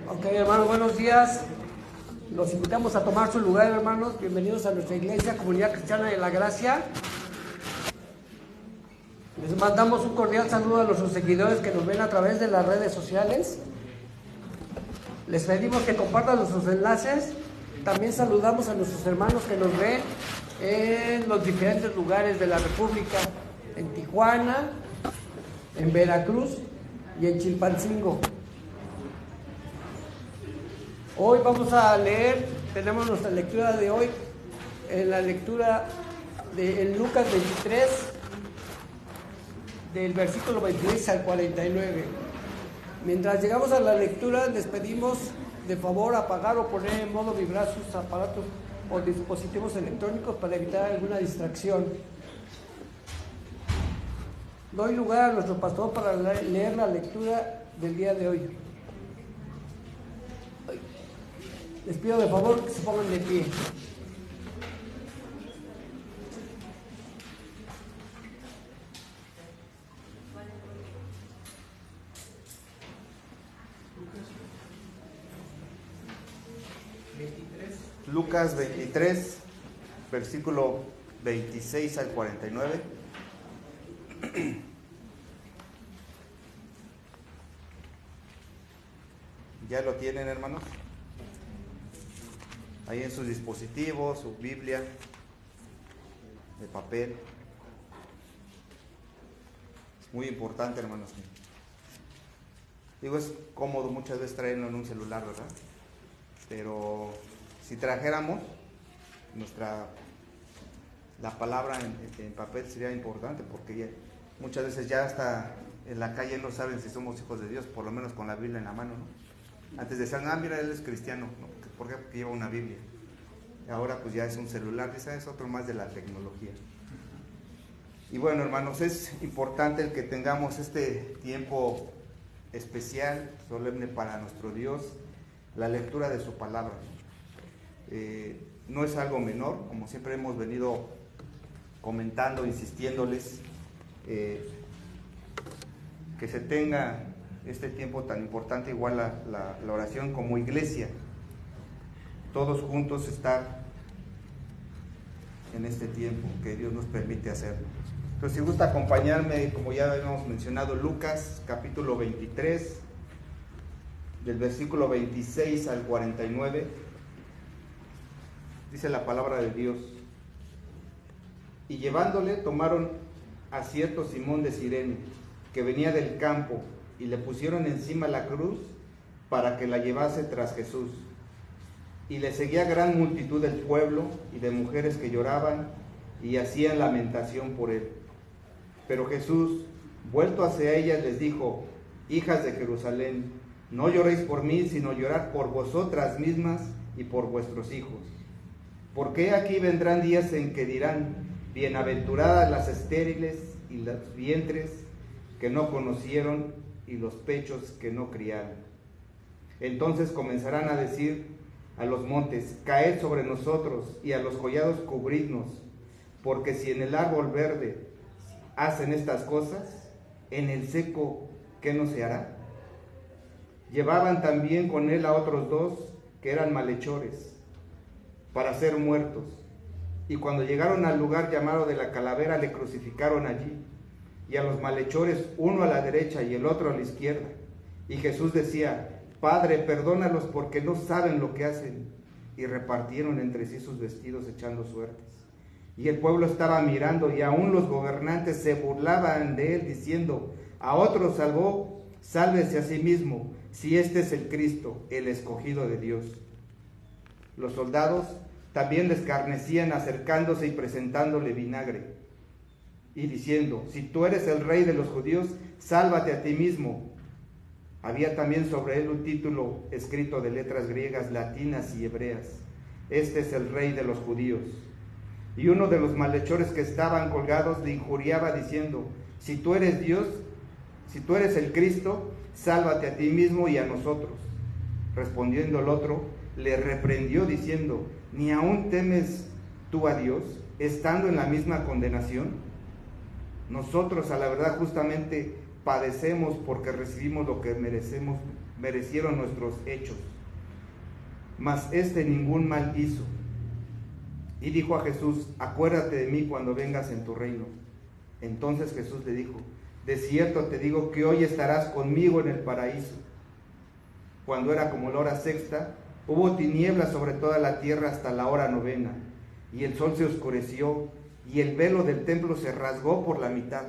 Ok, hermanos, buenos días. Los invitamos a tomar su lugar, hermanos. Bienvenidos a nuestra iglesia, Comunidad Cristiana de la Gracia. Les mandamos un cordial saludo a nuestros seguidores que nos ven a través de las redes sociales. Les pedimos que compartan nuestros enlaces. También saludamos a nuestros hermanos que nos ven en los diferentes lugares de la República, en Tijuana, en Veracruz y en Chilpancingo. Hoy vamos a leer, tenemos nuestra lectura de hoy, en la lectura de Lucas 23, del versículo 26 al 49. Mientras llegamos a la lectura, les pedimos de favor apagar o poner en modo vibrar sus aparatos o dispositivos electrónicos para evitar alguna distracción. Doy lugar a nuestro pastor para leer la lectura del día de hoy. Les pido de favor que se pongan de pie. Lucas 23, versículo 26 al 49. ¿Ya lo tienen, hermanos? Ahí en sus dispositivos, su Biblia de papel. Es muy importante, hermanos. Digo, es cómodo muchas veces traerlo en un celular, ¿verdad? Pero si trajéramos la palabra en papel sería importante, porque muchas veces ya hasta en la calle no saben si somos hijos de Dios, por lo menos con la Biblia en la mano, ¿no? Antes decían, mira, él es cristiano, ¿no? ¿Por qué? Porque lleva una Biblia. Ahora pues ya es un celular, esa es otro más de la tecnología. Y bueno, hermanos, es importante el que tengamos este tiempo especial, solemne para nuestro Dios, la lectura de su palabra. No es algo menor, como siempre hemos venido comentando, insistiéndoles, que se tenga este tiempo tan importante, igual la oración como iglesia, todos juntos estar en este tiempo que Dios nos permite hacer. Pero si gusta acompañarme, como ya habíamos mencionado, Lucas capítulo 23, del versículo 26 al 49, dice la palabra de Dios: y llevándole tomaron a cierto Simón de Cirene, que venía del campo, y le pusieron encima la cruz para que la llevase tras Jesús. Y le seguía gran multitud del pueblo y de mujeres que lloraban y hacían lamentación por él. Pero Jesús, vuelto hacia ellas, les dijo: hijas de Jerusalén, no lloréis por mí, sino llorad por vosotras mismas y por vuestros hijos. Porque aquí vendrán días en que dirán: bienaventuradas las estériles y los vientres que no conocieron y los pechos que no criaron. Entonces comenzarán a decir a los montes: caed sobre nosotros, y a los collados cubridnos, porque si en el árbol verde hacen estas cosas, en el seco, ¿qué no se hará? Llevaban también con él a otros dos que eran malhechores, para ser muertos, y cuando llegaron al lugar llamado de la Calavera, le crucificaron allí, y a los malhechores, uno a la derecha y el otro a la izquierda. Y Jesús decía: Padre, perdónalos, porque no saben lo que hacen. Y repartieron entre sí sus vestidos, echando suertes. Y el pueblo estaba mirando, y aún los gobernantes se burlaban de él, diciendo: a otro salvó, sálvese a sí mismo, si este es el Cristo, el escogido de Dios. Los soldados también le escarnecían, acercándose y presentándole vinagre, y diciendo: si tú eres el rey de los judíos, sálvate a ti mismo. Había también sobre él un título escrito de letras griegas, latinas y hebreas: este es el rey de los judíos. Y uno de los malhechores que estaban colgados le injuriaba, diciendo: si tú eres Dios, si tú eres el Cristo, sálvate a ti mismo y a nosotros. Respondiendo el otro, le reprendió diciendo: ¿ni aún temes tú a Dios, estando en la misma condenación? Nosotros, a la verdad, justamente padecemos porque recibimos lo que merecieron nuestros hechos, mas este ningún mal hizo. Y dijo a Jesús: acuérdate de mí cuando vengas en tu reino. Entonces Jesús le dijo: de cierto te digo que hoy estarás conmigo en el paraíso. Cuando era como la hora sexta, hubo tinieblas sobre toda la tierra hasta la hora novena, y el sol se oscureció, y el velo del templo se rasgó por la mitad.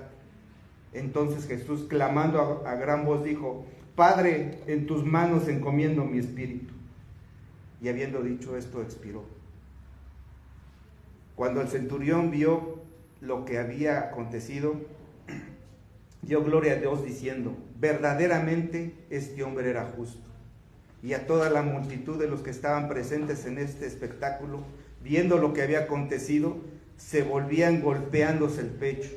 Entonces Jesús, clamando a gran voz, dijo: Padre, en tus manos encomiendo mi espíritu. Y habiendo dicho esto, expiró. Cuando el centurión vio lo que había acontecido, dio gloria a Dios diciendo: verdaderamente este hombre era justo. Y a toda la multitud de los que estaban presentes en este espectáculo, viendo lo que había acontecido, se volvían golpeándose el pecho.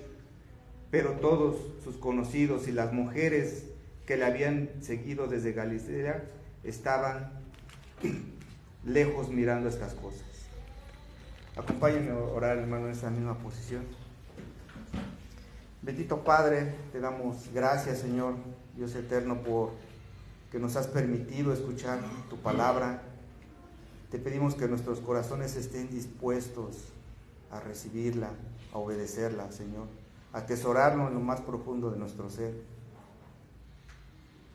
Pero todos sus conocidos y las mujeres que le habían seguido desde Galilea estaban lejos mirando estas cosas. Acompáñenme a orar, hermano, en esa misma posición. Bendito Padre, te damos gracias, Señor, Dios eterno, por que nos has permitido escuchar tu palabra. Te pedimos que nuestros corazones estén dispuestos a recibirla, a obedecerla, Señor, a atesorarlo en lo más profundo de nuestro ser.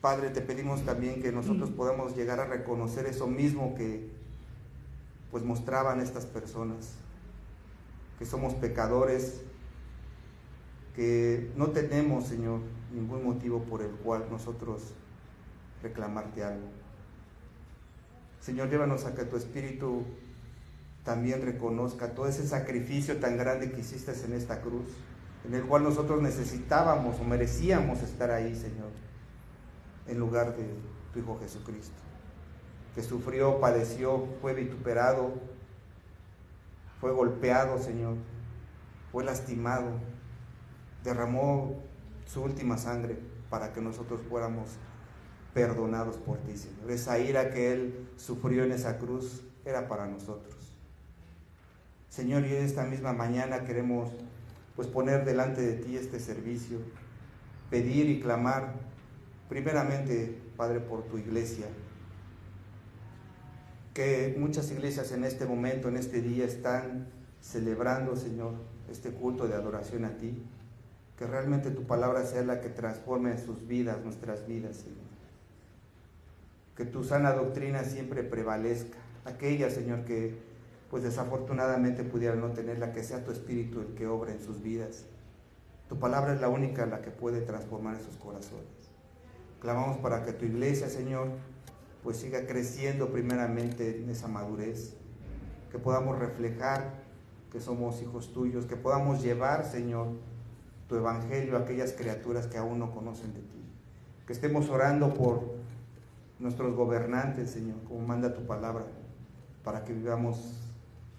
Padre, te pedimos también que nosotros podamos llegar a reconocer eso mismo que pues mostraban estas personas, que somos pecadores, que no tenemos, Señor, ningún motivo por el cual nosotros reclamarte algo. Señor, llévanos a que tu Espíritu también reconozca todo ese sacrificio tan grande que hiciste en esta cruz, en el cual nosotros necesitábamos o merecíamos estar ahí, Señor, en lugar de tu Hijo Jesucristo, que sufrió, padeció, fue vituperado, fue golpeado, Señor, fue lastimado, derramó su última sangre para que nosotros fuéramos perdonados por ti, Señor. Esa ira que Él sufrió en esa cruz era para nosotros. Señor, y en esta misma mañana queremos pues poner delante de ti este servicio, pedir y clamar primeramente, Padre, por tu iglesia, que muchas iglesias en este momento, en este día, están celebrando, Señor, este culto de adoración a ti, que realmente tu palabra sea la que transforme sus vidas, nuestras vidas, Señor. Que tu sana doctrina siempre prevalezca, aquella, Señor, que pues desafortunadamente pudiera no tenerla, que sea tu Espíritu el que obra en sus vidas. Tu palabra es la única la que puede transformar esos corazones. Clamamos para que tu iglesia, Señor, pues siga creciendo primeramente en esa madurez, que podamos reflejar que somos hijos tuyos, que podamos llevar, Señor, tu evangelio a aquellas criaturas que aún no conocen de ti. Que estemos orando por nuestros gobernantes, Señor, como manda tu palabra, para que vivamos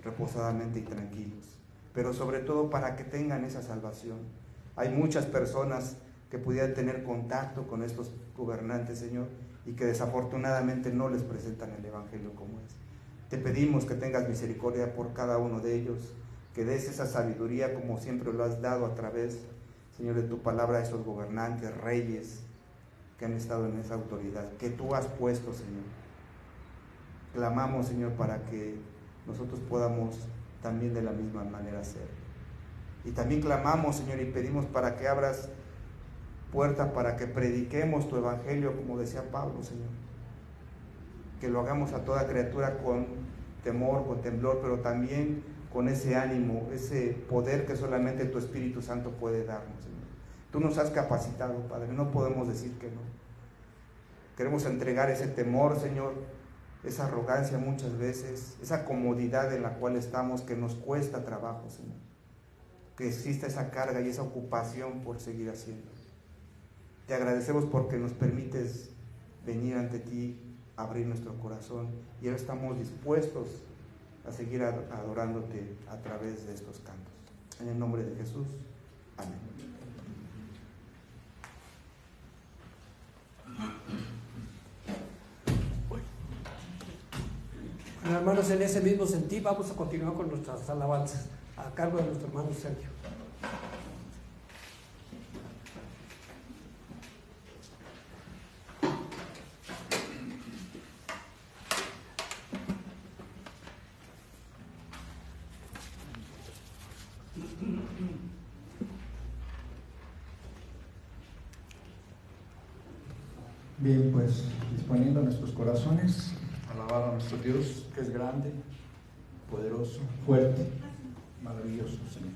reposadamente y tranquilos, pero sobre todo para que tengan esa salvación. Hay muchas personas que pudieran tener contacto con estos gobernantes, Señor, y que desafortunadamente no les presentan el evangelio como es. Te pedimos que tengas misericordia por cada uno de ellos, que des esa sabiduría como siempre lo has dado a través, Señor, de tu palabra a esos gobernantes, reyes que han estado en esa autoridad que tú has puesto, Señor. Clamamos, Señor, para que nosotros podamos también de la misma manera ser. Y también clamamos, Señor, y pedimos para que abras puerta para que prediquemos tu evangelio, como decía Pablo, Señor. Que lo hagamos a toda criatura con temor, con temblor, pero también con ese ánimo, ese poder que solamente tu Espíritu Santo puede darnos, Señor. Tú nos has capacitado, Padre, no podemos decir que no. Queremos entregar ese temor, Señor, esa arrogancia muchas veces, esa comodidad en la cual estamos, que nos cuesta trabajo, Señor. Que exista esa carga y esa ocupación por seguir haciendo. Te agradecemos porque nos permites venir ante ti, abrir nuestro corazón, y ahora estamos dispuestos a seguir adorándote a través de estos cantos. En el nombre de Jesús, amén. Bueno, hermanos, en ese mismo sentido vamos a continuar con nuestras alabanzas a cargo de nuestro hermano Sergio. Bien, pues disponiendo nuestros corazones, alabar a nuestro Dios, que es grande, poderoso, fuerte, maravilloso, Señor.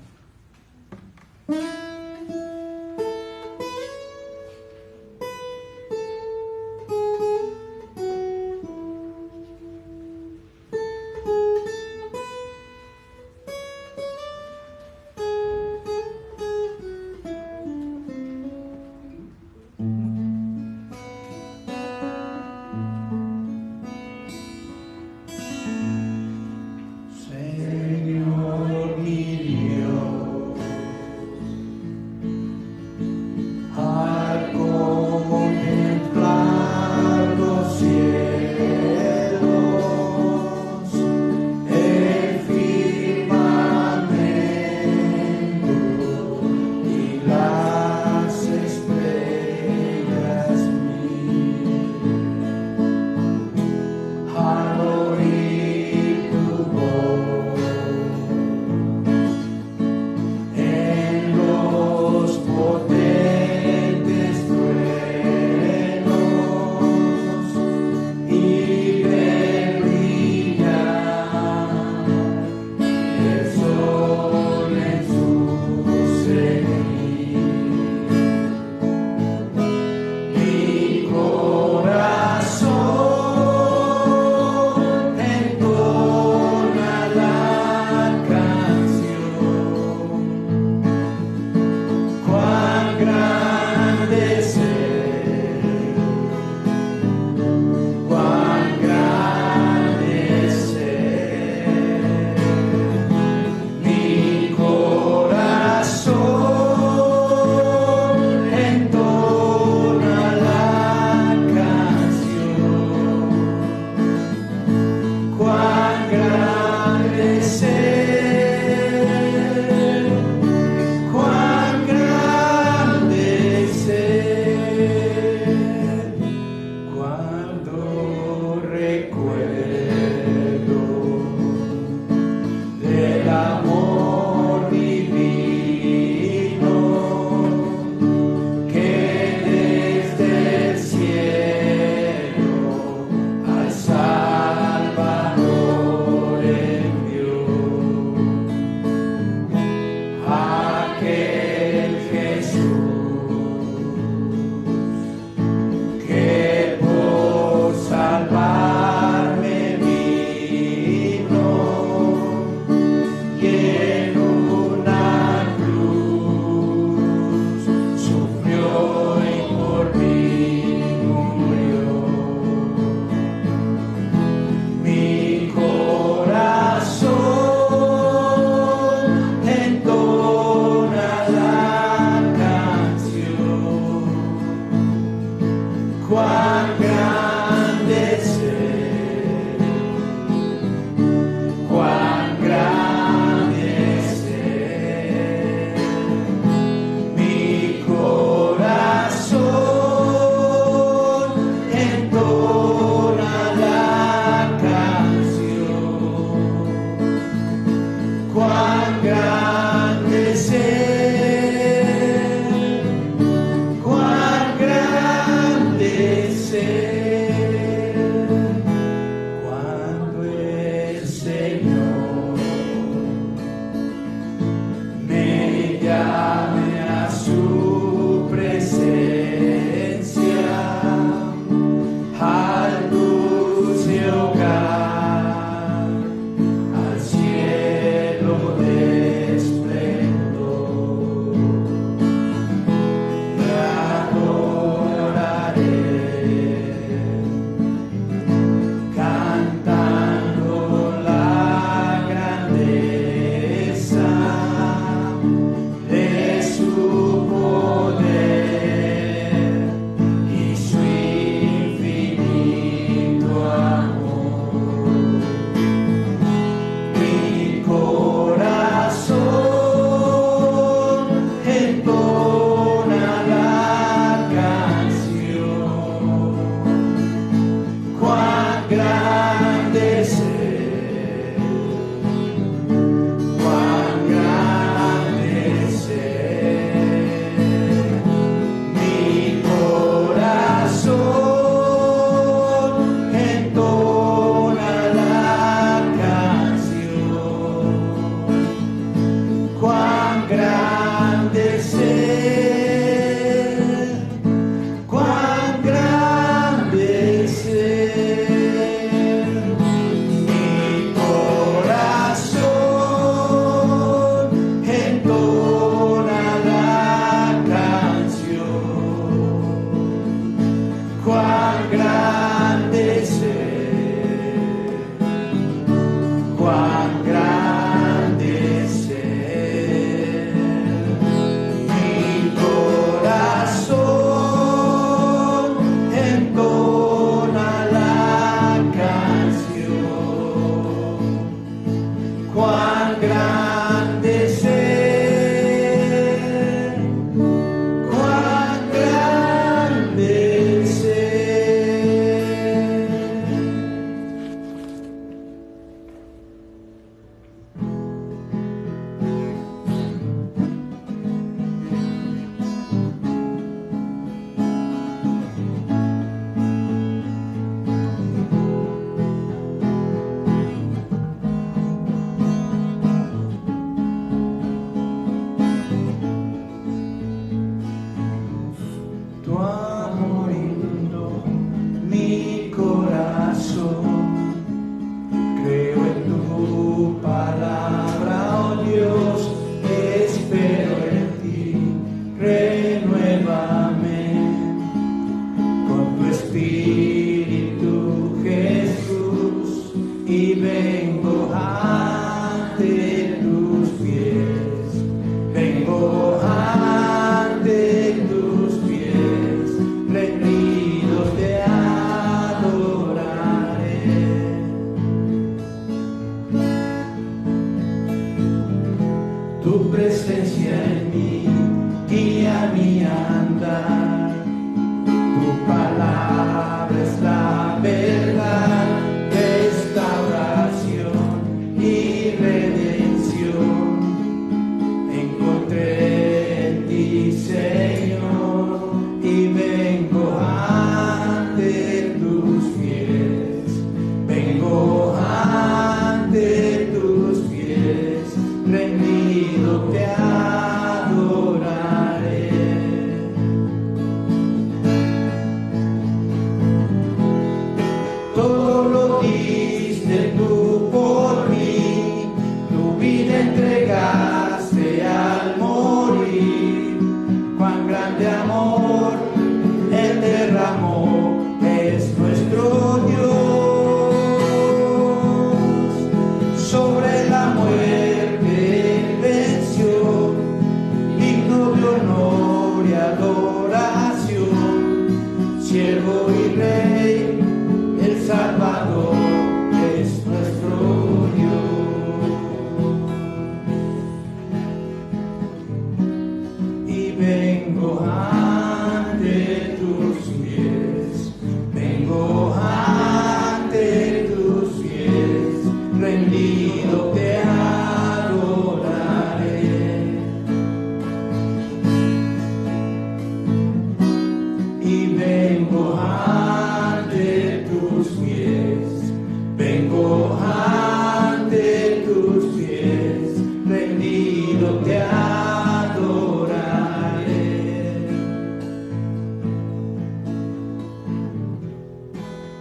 Mi corazón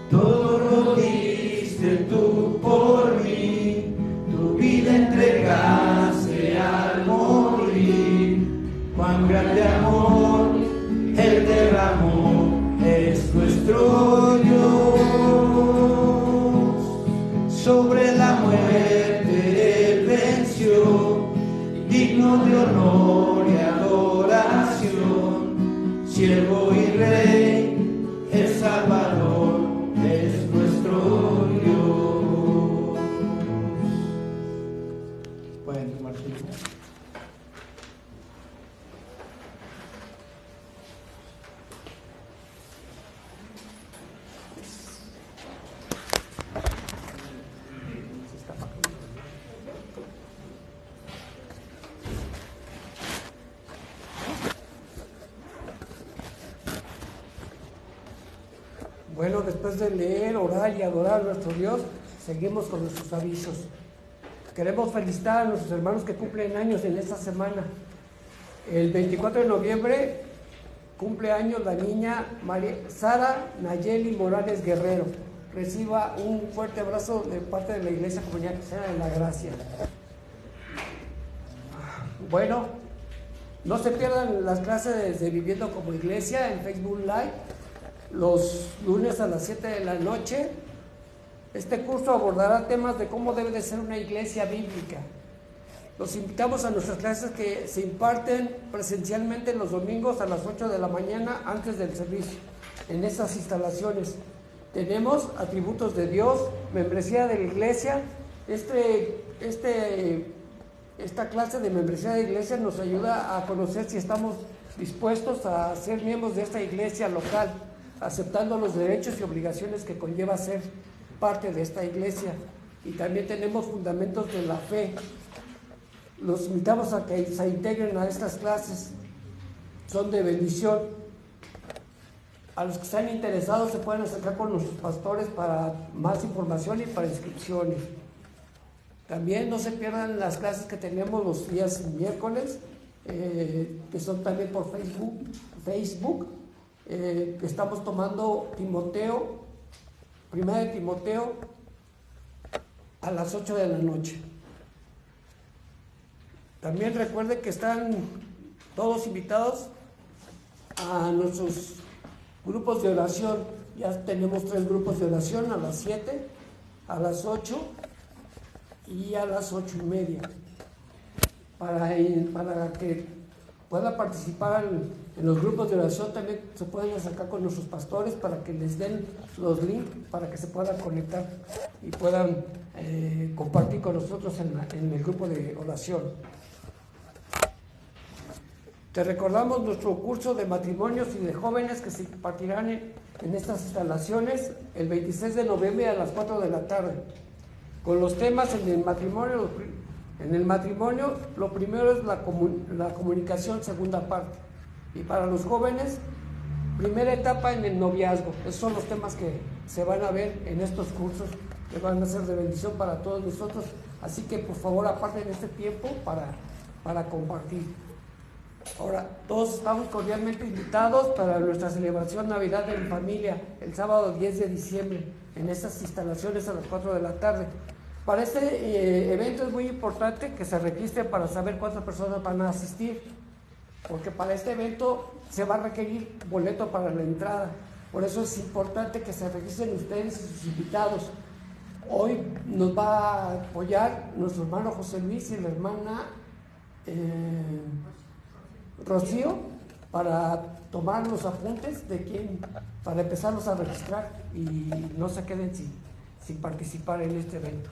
todo lo diste tú por mí, tu vida entregaste al morir. Cuán grande amor Él derramó, es nuestro Dios. Sobre la muerte Él venció, digno de honor y adoración, siervo y rey, el Salvador es nuestro Dios. Pueden tomar su lugar. Bueno, después de leer, orar y adorar a nuestro Dios, seguimos con nuestros avisos. Queremos felicitar a nuestros hermanos que cumplen años en esta semana. El 24 de noviembre cumple años la niña Sara Nayeli Morales Guerrero. Reciba un fuerte abrazo de parte de la Iglesia Comunidad Cristiana de la Gracia. Bueno, no se pierdan las clases de Viviendo como Iglesia en Facebook Live los lunes a las 7 de la noche. Este curso abordará temas de cómo debe de ser una iglesia bíblica. Los invitamos a nuestras clases que se imparten presencialmente los domingos a las 8 de la mañana antes del servicio. En estas instalaciones tenemos atributos de Dios, membresía de la iglesia. Esta clase de membresía de iglesia nos ayuda a conocer si estamos dispuestos a ser miembros de esta iglesia local, aceptando los derechos y obligaciones que conlleva ser parte de esta iglesia. Y también tenemos fundamentos de la fe. Los invitamos a que se integren a estas clases, son de bendición. A los que están interesados se pueden acercar con nuestros pastores para más información y para inscripciones. También no se pierdan las clases que tenemos los días miércoles, que son también por Facebook. Que estamos tomando Primera de Timoteo a las 8 de la noche. También recuerden que están todos invitados a nuestros grupos de oración. Ya tenemos 3 grupos de oración, a las 7, a las 8 y a las 8:30, para que pueda participar en los grupos de oración. También se pueden acercar con nuestros pastores para que les den los links para que se puedan conectar y puedan compartir con nosotros en el grupo de oración. Te recordamos nuestro curso de matrimonios y de jóvenes que se impartirán en estas instalaciones el 26 de noviembre a las 4 de la tarde, con los temas en el matrimonio. En el matrimonio, lo primero es la comunicación, segunda parte. Y para los jóvenes, primera etapa en el noviazgo. Esos son los temas que se van a ver en estos cursos, que van a ser de bendición para todos nosotros. Así que, por favor, aparten este tiempo para compartir. Ahora, todos estamos cordialmente invitados para nuestra celebración Navidad en familia, el sábado 10 de diciembre, en estas instalaciones a las 4 de la tarde. Para este evento es muy importante que se registren para saber cuántas personas van a asistir, porque para este evento se va a requerir boleto para la entrada. Por eso es importante que se registren ustedes y sus invitados. Hoy nos va a apoyar nuestro hermano José Luis y la hermana Rocío para tomar los apuntes para empezarlos a registrar y no se queden sin participar en este evento.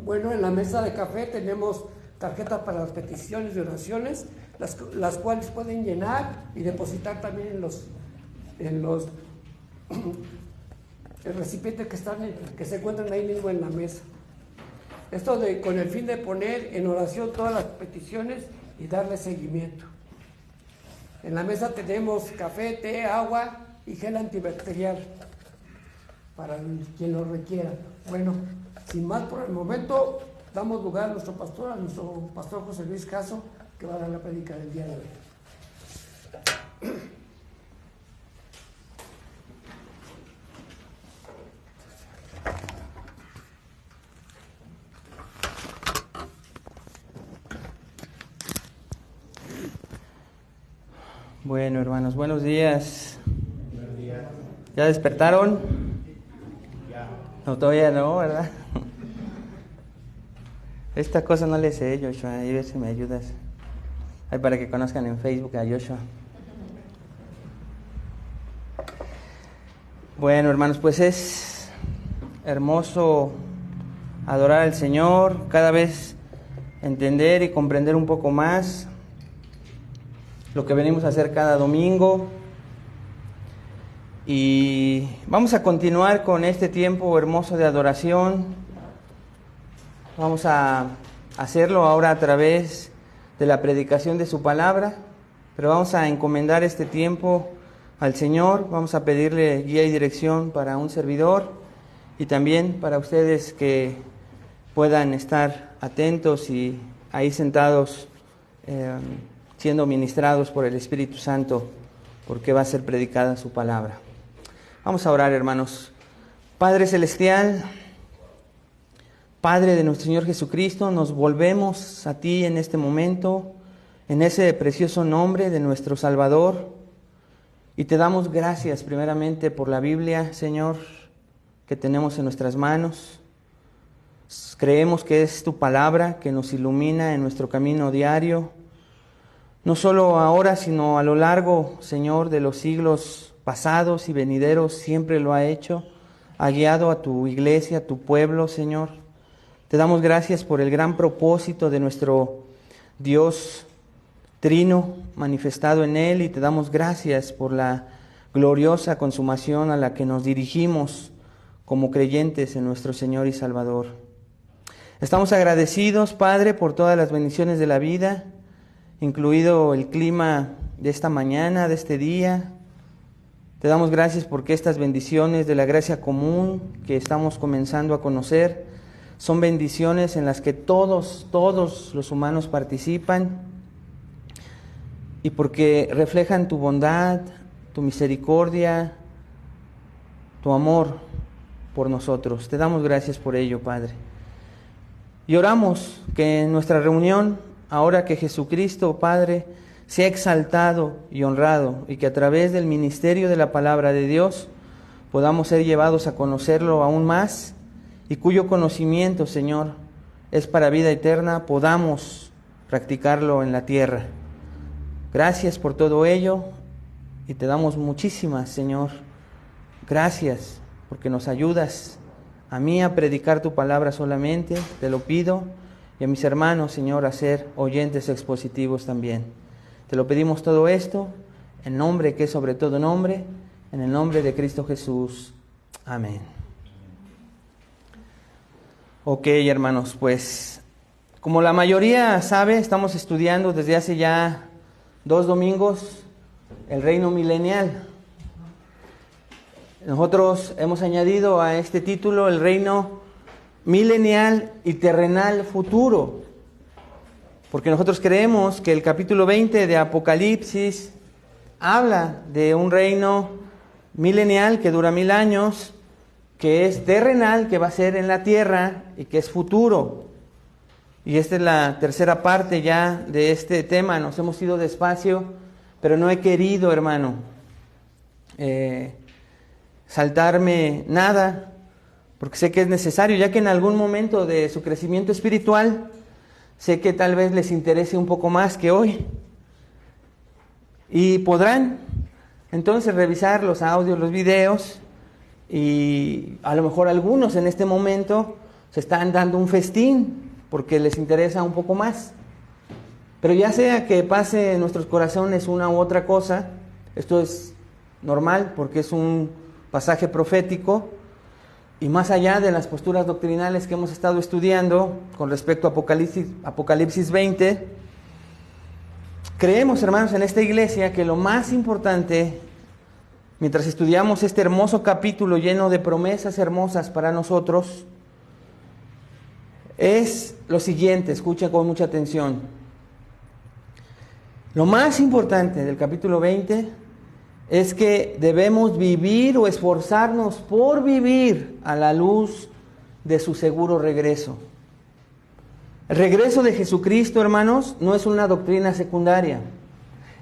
Bueno, en la mesa de café tenemos tarjetas para las peticiones de oraciones, las cuales pueden llenar y depositar también en los recipientes que se encuentran ahí mismo en la mesa. Esto con el fin de poner en oración todas las peticiones y darle seguimiento. En la mesa tenemos café, té, agua y gel antibacterial para quien lo requiera. Bueno, sin más por el momento, damos lugar a nuestro pastor José Luis Caso, que va a dar la prédica del día de hoy. Bueno, hermanos, buenos días. Buenos días. ¿Ya despertaron? Ya. No, todavía no, ¿verdad? Esta cosa no le sé, Joshua. Ahí a ver si me ayudas. Ahí para que conozcan en Facebook a Joshua. Bueno, hermanos, pues es hermoso adorar al Señor, cada vez entender y comprender un poco más lo que venimos a hacer cada domingo. Y vamos a continuar con este tiempo hermoso de adoración. Vamos a hacerlo ahora a través de la predicación de su palabra, pero vamos a encomendar este tiempo al Señor. Vamos a pedirle guía y dirección para un servidor y también para ustedes que puedan estar atentos y ahí sentados siendo ministrados por el Espíritu Santo, porque va a ser predicada su palabra. Vamos a orar, hermanos. Padre Celestial, Padre de nuestro Señor Jesucristo, nos volvemos a ti en este momento, en ese precioso nombre de nuestro Salvador, y te damos gracias primeramente por la Biblia, Señor, que tenemos en nuestras manos. Creemos que es tu palabra que nos ilumina en nuestro camino diario, no solo ahora, sino a lo largo, Señor, de los siglos pasados y venideros, siempre lo ha hecho, ha guiado a tu iglesia, a tu pueblo, Señor. Te damos gracias por el gran propósito de nuestro Dios Trino manifestado en Él, y te damos gracias por la gloriosa consumación a la que nos dirigimos como creyentes en nuestro Señor y Salvador. Estamos agradecidos, Padre, por todas las bendiciones de la vida, incluido el clima de esta mañana, de este día. Te damos gracias porque estas bendiciones de la gracia común que estamos comenzando a conocer son bendiciones en las que todos los humanos participan, y porque reflejan tu bondad, tu misericordia, tu amor por nosotros. Te damos gracias por ello, Padre. Y oramos que en nuestra reunión, ahora que Jesucristo, Padre, sea exaltado y honrado, y que a través del ministerio de la palabra de Dios podamos ser llevados a conocerlo aún más, y cuyo conocimiento, Señor, es para vida eterna, podamos practicarlo en la tierra. Gracias por todo ello, y te damos muchísimas, Señor, gracias porque nos ayudas a mí a predicar tu palabra solamente, te lo pido, y a mis hermanos, Señor, a ser oyentes expositivos también. Te lo pedimos todo esto, en nombre que es sobre todo nombre, en el nombre de Cristo Jesús. Amén. Ok, hermanos, pues, como la mayoría sabe, estamos estudiando desde hace ya 2 domingos el reino milenial. Nosotros hemos añadido a este título el reino milenial y terrenal futuro, porque nosotros creemos que el capítulo 20 de Apocalipsis habla de un reino milenial que dura 1000 años, que es terrenal, que va a ser en la tierra y que es futuro. Y esta es la tercera parte ya de este tema. Nos hemos ido despacio, pero no he querido, hermano, saltarme nada, porque sé que es necesario, ya que en algún momento de su crecimiento espiritual, sé que tal vez les interese un poco más que hoy. Y podrán entonces revisar los audios, los videos, y a lo mejor algunos en este momento se están dando un festín porque les interesa un poco más. Pero ya sea que pase en nuestros corazones una u otra cosa, esto es normal porque es un pasaje profético, y más allá de las posturas doctrinales que hemos estado estudiando con respecto a Apocalipsis 20, creemos, hermanos, en esta iglesia que lo más importante, mientras estudiamos este hermoso capítulo lleno de promesas hermosas para nosotros, es lo siguiente. Escucha con mucha atención. Lo más importante del capítulo 20 es que debemos vivir o esforzarnos por vivir a la luz de su seguro regreso. El regreso de Jesucristo, hermanos, no es una doctrina secundaria.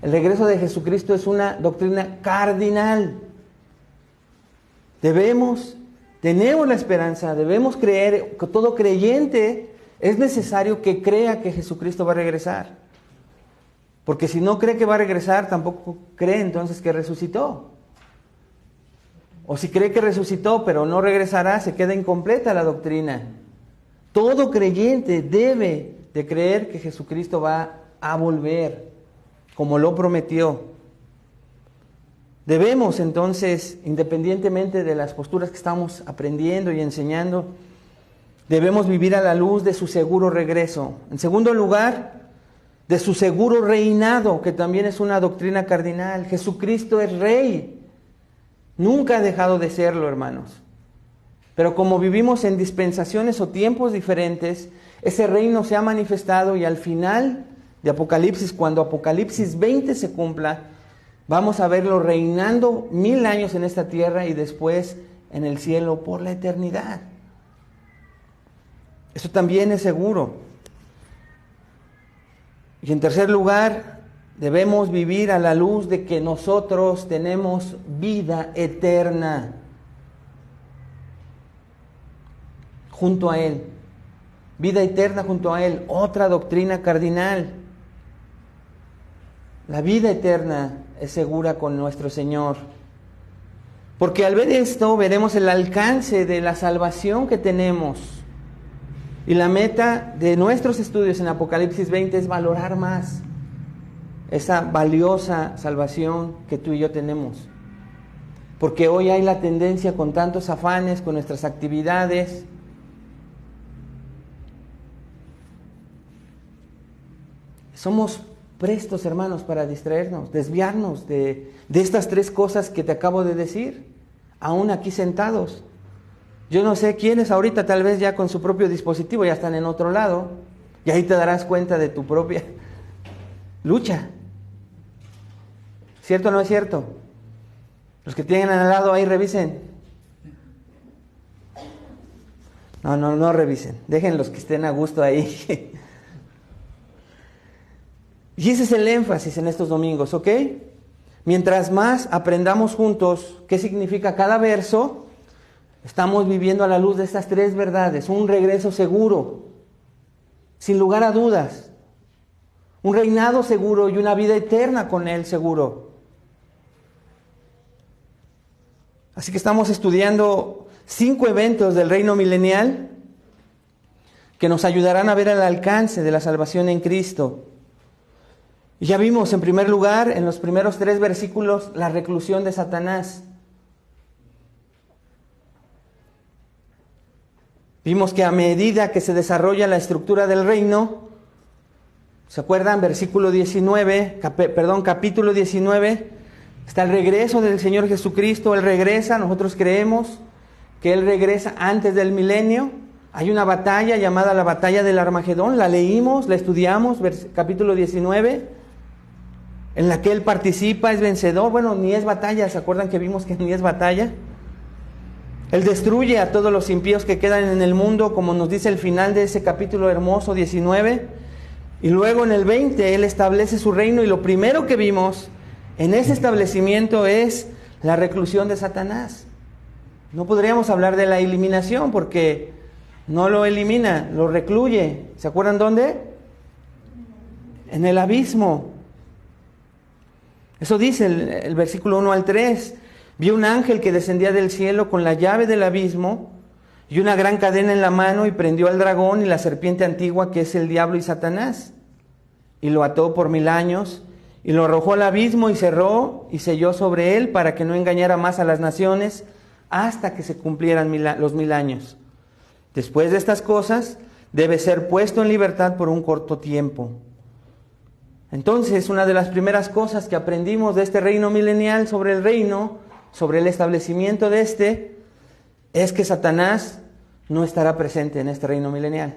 El regreso de Jesucristo es una doctrina cardinal. Tenemos la esperanza, debemos creer, que todo creyente es necesario que crea que Jesucristo va a regresar. Porque si no cree que va a regresar, tampoco cree entonces que resucitó. O si cree que resucitó pero no regresará, se queda incompleta la doctrina. Todo creyente debe de creer que Jesucristo va a volver, como lo prometió. Debemos entonces, independientemente de las posturas que estamos aprendiendo y enseñando, debemos vivir a la luz de su seguro regreso. En segundo lugar, de su seguro reinado, que también es una doctrina cardinal. Jesucristo es Rey. Nunca ha dejado de serlo, hermanos. Pero como vivimos en dispensaciones o tiempos diferentes, ese reino se ha manifestado y al final de Apocalipsis, cuando Apocalipsis 20 se cumpla, vamos a verlo reinando 1000 años en esta tierra y después en el cielo por la eternidad. Eso también es seguro. Y en tercer lugar, debemos vivir a la luz de que nosotros tenemos vida eterna junto a Él. Vida eterna junto a Él, otra doctrina cardinal. La vida eterna es segura con nuestro Señor. Porque al ver esto, veremos el alcance de la salvación que tenemos. Y la meta de nuestros estudios en Apocalipsis 20 es valorar más esa valiosa salvación que tú y yo tenemos. Porque hoy hay la tendencia con tantos afanes, con nuestras actividades, somos prestos, hermanos, para distraernos, desviarnos de estas tres cosas que te acabo de decir, aún aquí sentados. Yo no sé quiénes ahorita tal vez ya con su propio dispositivo ya están en otro lado, y ahí te darás cuenta de tu propia lucha. ¿Cierto o no es cierto? Los que tienen al lado ahí revisen. No revisen, dejen los que estén a gusto ahí. Y ese es el énfasis en estos domingos, ¿ok? Mientras más aprendamos juntos qué significa cada verso, estamos viviendo a la luz de estas tres verdades. Un regreso seguro, sin lugar a dudas. Un reinado seguro y una vida eterna con Él seguro. Así que estamos estudiando 5 eventos del reino milenial que nos ayudarán a ver el alcance de la salvación en Cristo. Y ya vimos en primer lugar, en los primeros 3 versículos, la reclusión de Satanás. Vimos que a medida que se desarrolla la estructura del reino, ¿se acuerdan? Capítulo 19, está el regreso del Señor Jesucristo. Él regresa, nosotros creemos que Él regresa antes del milenio. Hay una batalla llamada la batalla del Armagedón, la leímos, la estudiamos, capítulo 19. En la que Él participa, es vencedor. Bueno, ni es batalla, ¿se acuerdan que vimos que ni es batalla? Él destruye a todos los impíos que quedan en el mundo, como nos dice el final de ese capítulo hermoso 19. Y luego en el 20, Él establece su reino y lo primero que vimos en ese establecimiento es la reclusión de Satanás. No podríamos hablar de la eliminación porque no lo elimina, lo recluye. ¿Se acuerdan dónde? En el abismo. Eso dice el versículo 1 al 3. Vi un ángel que descendía del cielo con la llave del abismo y una gran cadena en la mano y prendió al dragón y la serpiente antigua que es el diablo y Satanás. Y lo ató por 1000 años y lo arrojó al abismo y cerró y selló sobre él para que no engañara más a las naciones hasta que se cumplieran los 1000 años. Después de estas cosas debe ser puesto en libertad por un corto tiempo. Entonces, una de las primeras cosas que aprendimos de este reino milenial sobre el reino, sobre el establecimiento de este, es que Satanás no estará presente en este reino milenial.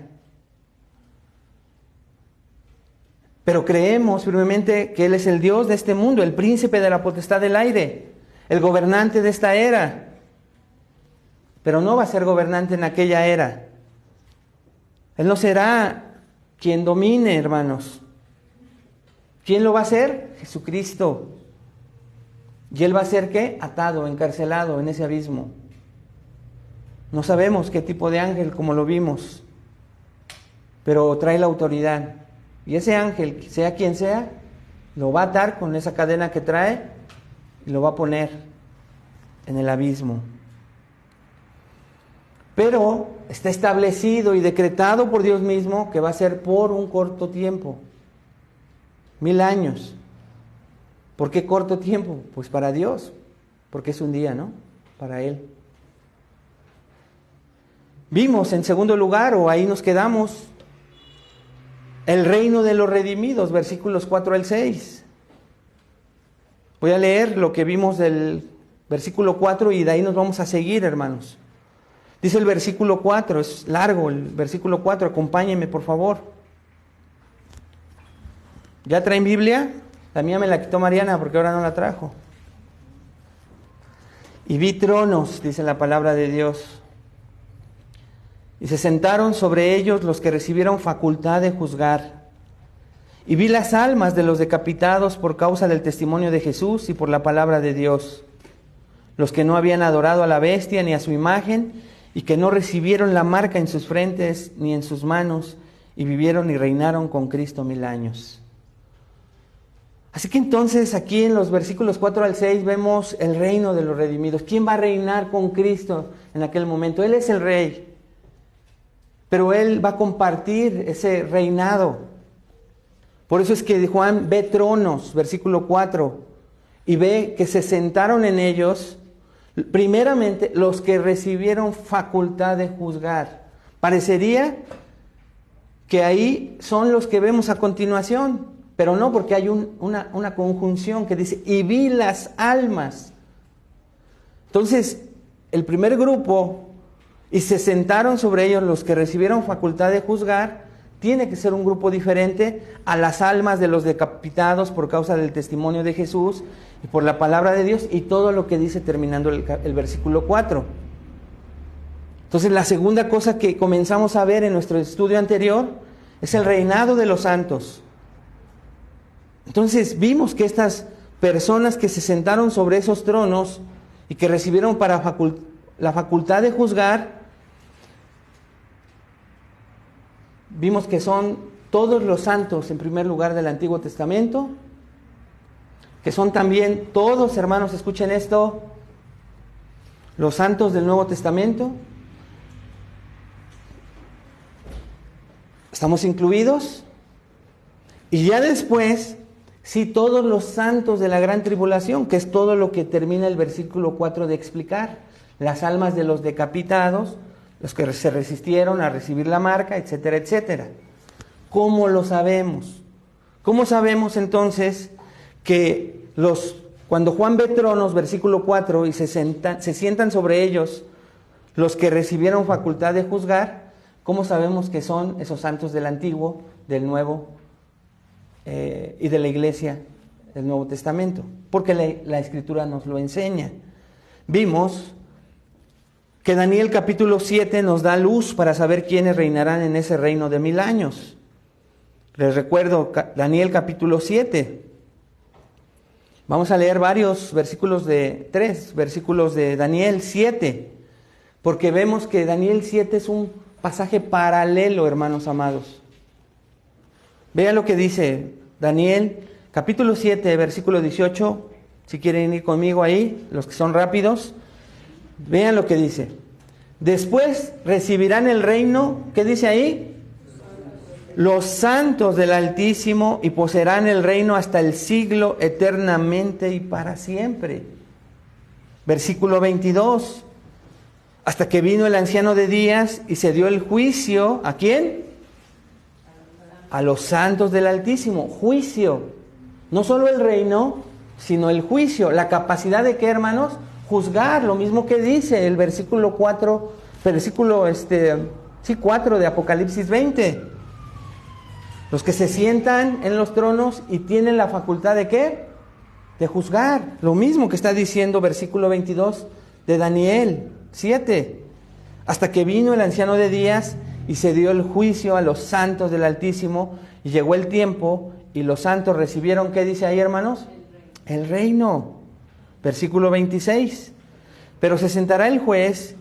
Pero creemos firmemente que Él es el Dios de este mundo, el príncipe de la potestad del aire, el gobernante de esta era. Pero no va a ser gobernante en aquella era. Él no será quien domine, hermanos. ¿Quién lo va a hacer? Jesucristo. ¿Y Él va a ser qué? Atado, encarcelado en ese abismo. No sabemos qué tipo de ángel, como lo vimos, pero trae la autoridad. Y ese ángel, sea quien sea, lo va a atar con esa cadena que trae y lo va a poner en el abismo. Pero está establecido y decretado por Dios mismo que va a ser por un corto tiempo, 1000 años. ¿Por qué corto tiempo? Pues para Dios, porque es un día, ¿no? Para Él. Vimos en segundo lugar, o ahí nos quedamos, el reino de los redimidos, versículos 4 al 6. Voy a leer lo que vimos del versículo 4 y de ahí nos vamos a seguir, hermanos. Dice el versículo 4, es largo el versículo 4, acompáñenme por favor. ¿Ya traen Biblia? La mía me la quitó Mariana porque ahora no la trajo. Y vi tronos, dice la palabra de Dios. Y se sentaron sobre ellos los que recibieron facultad de juzgar. Y vi las almas de los decapitados por causa del testimonio de Jesús y por la palabra de Dios. Los que no habían adorado a la bestia ni a su imagen y que no recibieron la marca en sus frentes ni en sus manos y vivieron y reinaron con Cristo 1000 años. Así que entonces aquí en los versículos 4 al 6 vemos el reino de los redimidos. ¿Quién va a reinar con Cristo en aquel momento? Él es el rey. Pero Él va a compartir ese reinado. Por eso es que Juan ve tronos, versículo 4, y ve que se sentaron en ellos, primeramente, los que recibieron facultad de juzgar. Parecería que ahí son los que vemos a continuación, pero no, porque hay una conjunción que dice, y vi las almas. Entonces, el primer grupo, y se sentaron sobre ellos los que recibieron facultad de juzgar, tiene que ser un grupo diferente a las almas de los decapitados por causa del testimonio de Jesús y por la palabra de Dios y todo lo que dice terminando el versículo 4. Entonces la segunda cosa que comenzamos a ver en nuestro estudio anterior es el reinado de los santos. Entonces vimos que estas personas que se sentaron sobre esos tronos y que recibieron la facultad de juzgar, vimos que son todos los santos en primer lugar del Antiguo Testamento, que son también todos, hermanos, escuchen esto, los santos del Nuevo Testamento. ¿Estamos incluidos? Y ya después, sí, todos los santos de la gran tribulación, que es todo lo que termina el versículo 4 de explicar. Las almas de los decapitados, los que se resistieron a recibir la marca, etcétera, etcétera. ¿Cómo lo sabemos? ¿Cómo sabemos entonces que cuando Juan ve tronos, versículo 4, y se sientan sobre ellos los que recibieron facultad de juzgar, cómo sabemos que son esos santos del Antiguo, del Nuevo y de la Iglesia del Nuevo Testamento? Porque la Escritura nos lo enseña. Vimos que Daniel capítulo 7 nos da luz para saber quiénes reinarán en ese reino de 1000 años. Les recuerdo Daniel capítulo 7. Vamos a leer varios versículos versículos de Daniel 7, porque vemos que Daniel 7 es un pasaje paralelo, hermanos amados. Vean lo que dice Daniel capítulo 7, versículo 18, si quieren ir conmigo ahí, los que son rápidos. Vean lo que dice. Después recibirán el reino, ¿qué dice ahí? Los santos del Altísimo y poseerán el reino hasta el siglo eternamente y para siempre. Versículo 22. Hasta que vino el anciano de días y se dio el juicio, ¿a quién? A los santos del Altísimo. Juicio. No solo el reino, sino el juicio. La capacidad de ¿qué, hermanos? Juzgar, lo mismo que dice el versículo 4, 4 de Apocalipsis 20. Los que se sientan en los tronos y tienen la facultad de ¿qué? De juzgar. Lo mismo que está diciendo versículo 22 de Daniel 7. Hasta que vino el anciano de días y se dio el juicio a los santos del Altísimo y llegó el tiempo y los santos recibieron, ¿qué dice ahí, hermanos? El reino. Versículo 26. Pero se sentará el juez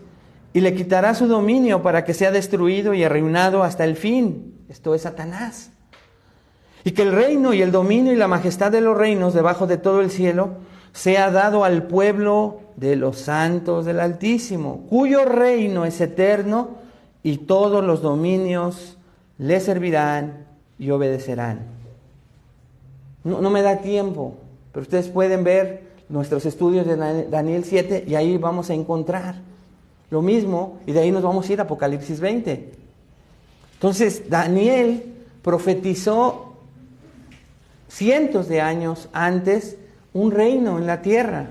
y le quitará su dominio para que sea destruido y arruinado hasta el fin. Esto es Satanás. Y que el reino y el dominio y la majestad de los reinos debajo de todo el cielo sea dado al pueblo de los santos del Altísimo, cuyo reino es eterno y todos los dominios le servirán y obedecerán. No me da tiempo, pero ustedes pueden ver nuestros estudios de Daniel 7 y ahí vamos a encontrar lo mismo y de ahí nos vamos a ir a Apocalipsis 20. Entonces Daniel profetizó cientos de años antes un reino en la tierra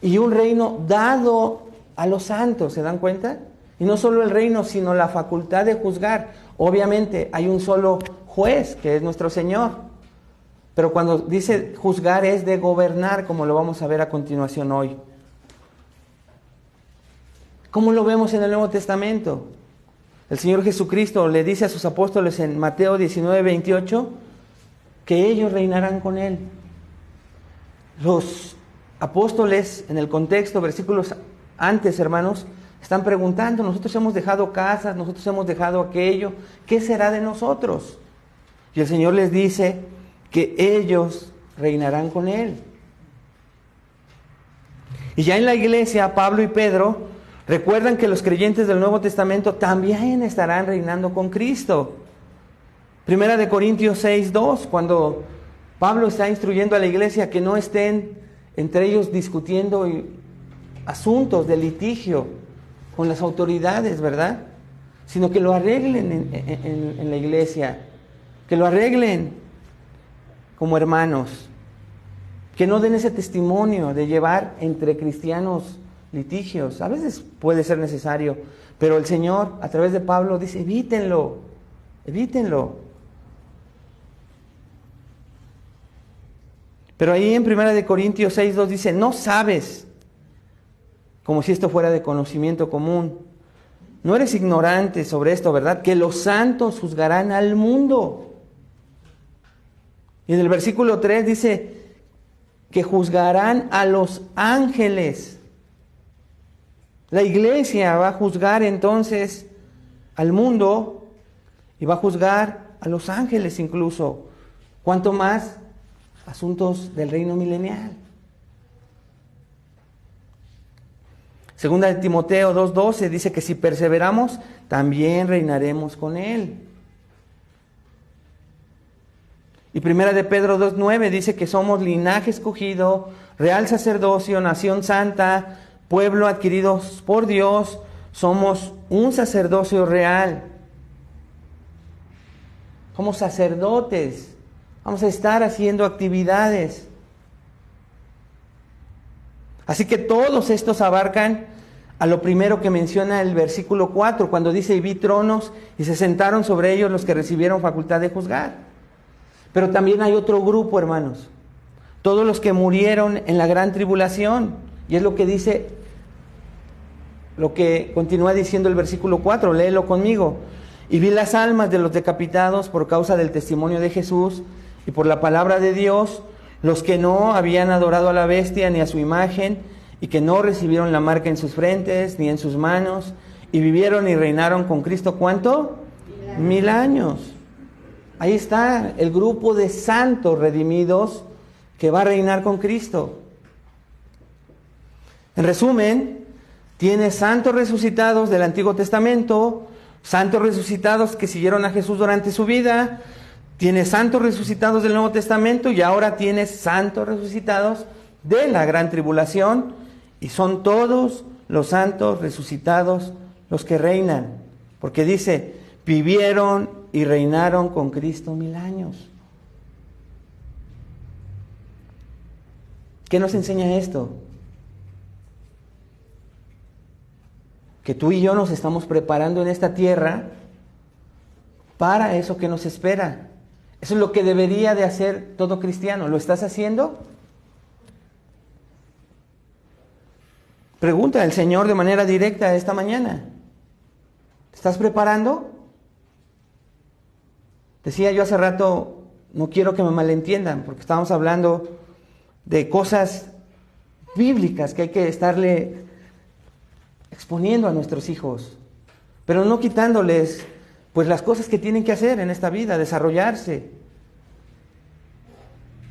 y un reino dado a los santos, ¿se dan cuenta? Y no solo el reino, sino la facultad de juzgar. Obviamente hay un solo juez, que es nuestro Señor, pero cuando dice juzgar es de gobernar, como lo vamos a ver a continuación hoy. ¿Cómo lo vemos en el Nuevo Testamento? El Señor Jesucristo le dice a sus apóstoles en Mateo 19:28 que ellos reinarán con Él. Los apóstoles, en el contexto, versículos antes, hermanos, están preguntando, nosotros hemos dejado casas, nosotros hemos dejado aquello, ¿qué será de nosotros? Y el Señor les dice que ellos reinarán con Él. Y ya en la iglesia, Pablo y Pedro recuerdan que los creyentes del Nuevo Testamento también estarán reinando con Cristo. Primera de Corintios 6:2, cuando Pablo está instruyendo a la iglesia que no estén entre ellos discutiendo asuntos de litigio con las autoridades, ¿verdad? Sino que lo arreglen en la iglesia, que lo arreglen como hermanos, que no den ese testimonio de llevar entre cristianos litigios. A veces puede ser necesario, pero el Señor a través de Pablo dice, evítenlo, evítenlo. Pero ahí en 1 Corintios 6:2 dice, no sabes, como si esto fuera de conocimiento común. No eres ignorante sobre esto, ¿verdad? Que los santos juzgarán al mundo. Y en el versículo 3 dice que juzgarán a los ángeles. La iglesia va a juzgar entonces al mundo y va a juzgar a los ángeles incluso. ¿Cuánto más? Asuntos del reino milenial. Segunda de Timoteo 2:12 dice que si perseveramos, también reinaremos con Él. Y primera de Pedro 2:9 dice que somos linaje escogido, real sacerdocio, nación santa, pueblo adquiridos por Dios, somos un sacerdocio real. Somos sacerdotes. Vamos a estar haciendo actividades. Así que todos estos abarcan a lo primero que menciona el versículo 4, cuando dice, y vi tronos y se sentaron sobre ellos los que recibieron facultad de juzgar. Pero también hay otro grupo, hermanos. Todos los que murieron en la gran tribulación. Y es lo que dice, lo que continúa diciendo el versículo 4, léelo conmigo. Y vi las almas de los decapitados por causa del testimonio de Jesús y por la palabra de Dios, los que no habían adorado a la bestia ni a su imagen, y que no recibieron la marca en sus frentes ni en sus manos, y vivieron y reinaron con Cristo, ¿cuánto? 1000 años. Ahí está el grupo de santos redimidos que va a reinar con Cristo. En resumen, tiene santos resucitados del Antiguo Testamento, santos resucitados que siguieron a Jesús durante su vida, tiene santos resucitados del Nuevo Testamento y ahora tiene santos resucitados de la gran tribulación, y son todos los santos resucitados los que reinan, porque dice, vivieron y reinaron con Cristo 1000 años. ¿Qué nos enseña esto? Que tú y yo nos estamos preparando en esta tierra para eso que nos espera. Eso es lo que debería de hacer todo cristiano. ¿Lo estás haciendo? Pregunta al Señor de manera directa esta mañana. ¿Te estás preparando? Decía yo hace rato no quiero que me malentiendan, porque estamos hablando de cosas bíblicas que hay que estarle exponiendo a nuestros hijos, pero no quitándoles pues las cosas que tienen que hacer en esta vida, desarrollarse,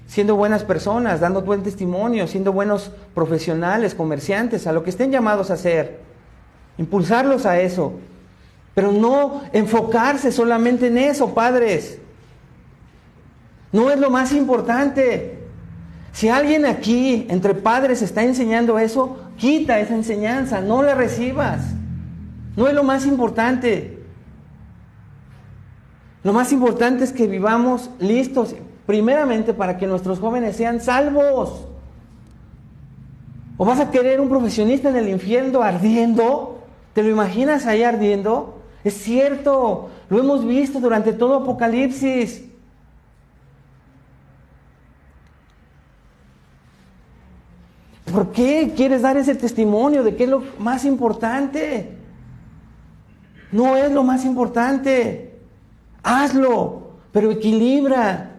siendo buenas personas, dando buen testimonio, siendo buenos profesionales, comerciantes, a lo que estén llamados a hacer, impulsarlos a eso, pero no enfocarse solamente en eso, padres. No es lo más importante. Si alguien aquí, entre padres, está enseñando eso, quita esa enseñanza, no la recibas. No es lo más importante. Lo más importante es que vivamos listos, primeramente para que nuestros jóvenes sean salvos. ¿O vas a querer un profesionista en el infierno ardiendo? ¿Te lo imaginas ahí ardiendo? Es cierto, lo hemos visto durante todo Apocalipsis. ¿Por qué quieres dar ese testimonio de qué es lo más importante? No es lo más importante. Hazlo, pero equilibra.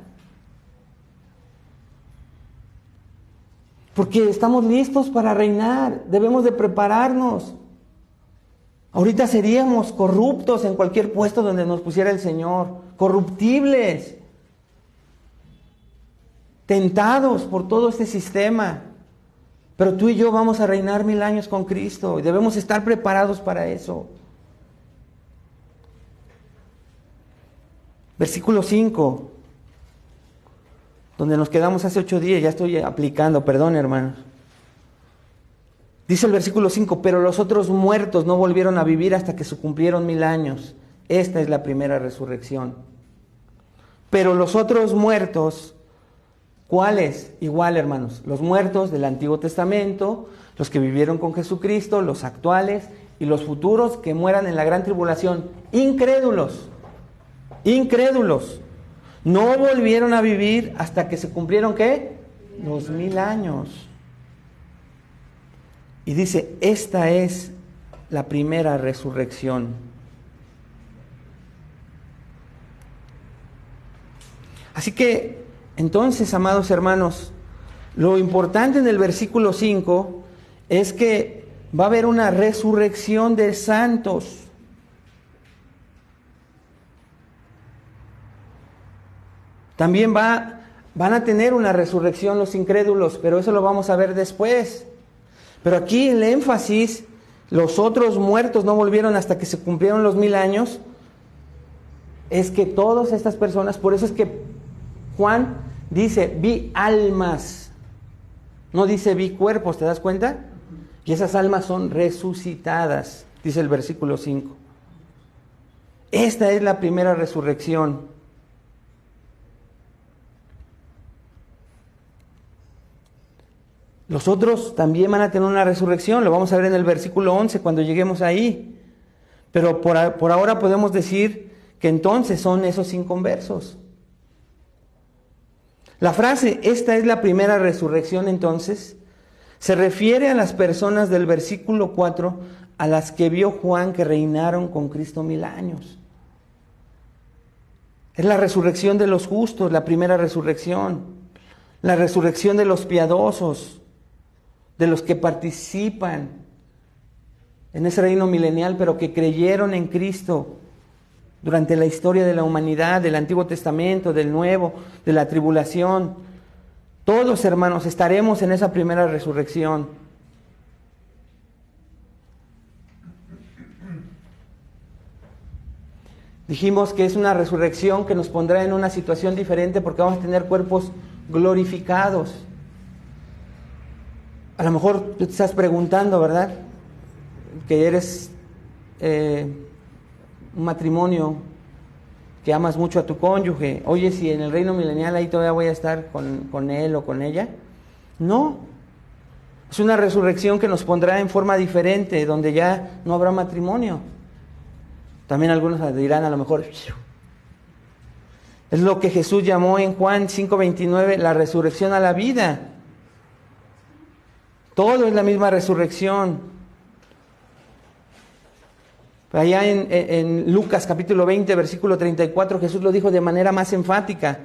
Porque estamos listos para reinar, debemos de prepararnos. Ahorita seríamos corruptos en cualquier puesto donde nos pusiera el Señor, corruptibles, tentados por todo este sistema. Pero tú y yo vamos a reinar 1000 años con Cristo y debemos estar preparados para eso. Versículo 5, donde nos quedamos hace 8 días, ya estoy aplicando, perdón hermanos. Dice el versículo 5, pero los otros muertos no volvieron a vivir hasta que se cumplieron 1000 años. Esta es la primera resurrección. Pero los otros muertos, ¿cuáles? Igual, hermanos, los muertos del Antiguo Testamento, los que vivieron con Jesucristo, los actuales y los futuros que mueran en la gran tribulación, incrédulos, no volvieron a vivir hasta que se cumplieron, ¿qué? Los 1000 años. Y dice, esta es la primera resurrección. Así que, entonces, amados hermanos, lo importante en el versículo 5 es que va a haber una resurrección de santos. También van a tener una resurrección los incrédulos, pero eso lo vamos a ver después. Pero aquí el énfasis, los otros muertos no volvieron hasta que se cumplieron los 1000 años, es que todas estas personas, por eso es que Juan dice, vi almas, no dice vi cuerpos, ¿te das cuenta? Y esas almas son resucitadas, dice el versículo 5. Esta es la primera resurrección. Los otros también van a tener una resurrección, lo vamos a ver en el versículo 11 cuando lleguemos ahí. Pero por ahora podemos decir que entonces son esos inconversos. La frase, esta es la primera resurrección entonces, se refiere a las personas del versículo 4 a las que vio Juan que reinaron con Cristo 1000 años. Es la resurrección de los justos, la primera resurrección. La resurrección de los piadosos, de los que participan en ese reino milenial, pero que creyeron en Cristo durante la historia de la humanidad, del Antiguo Testamento, del Nuevo, de la tribulación. Todos, hermanos, estaremos en esa primera resurrección. Dijimos que es una resurrección que nos pondrá en una situación diferente porque vamos a tener cuerpos glorificados. A lo mejor tú te estás preguntando, ¿verdad? Que eres un matrimonio que amas mucho a tu cónyuge. Oye, si en el reino milenial ahí todavía voy a estar con él o con ella. No. Es una resurrección que nos pondrá en forma diferente, donde ya no habrá matrimonio. También algunos dirán a lo mejor, es lo que Jesús llamó en Juan 5:29 la resurrección a la vida. Todo es la misma resurrección. Allá en Lucas capítulo 20, versículo 34, Jesús lo dijo de manera más enfática.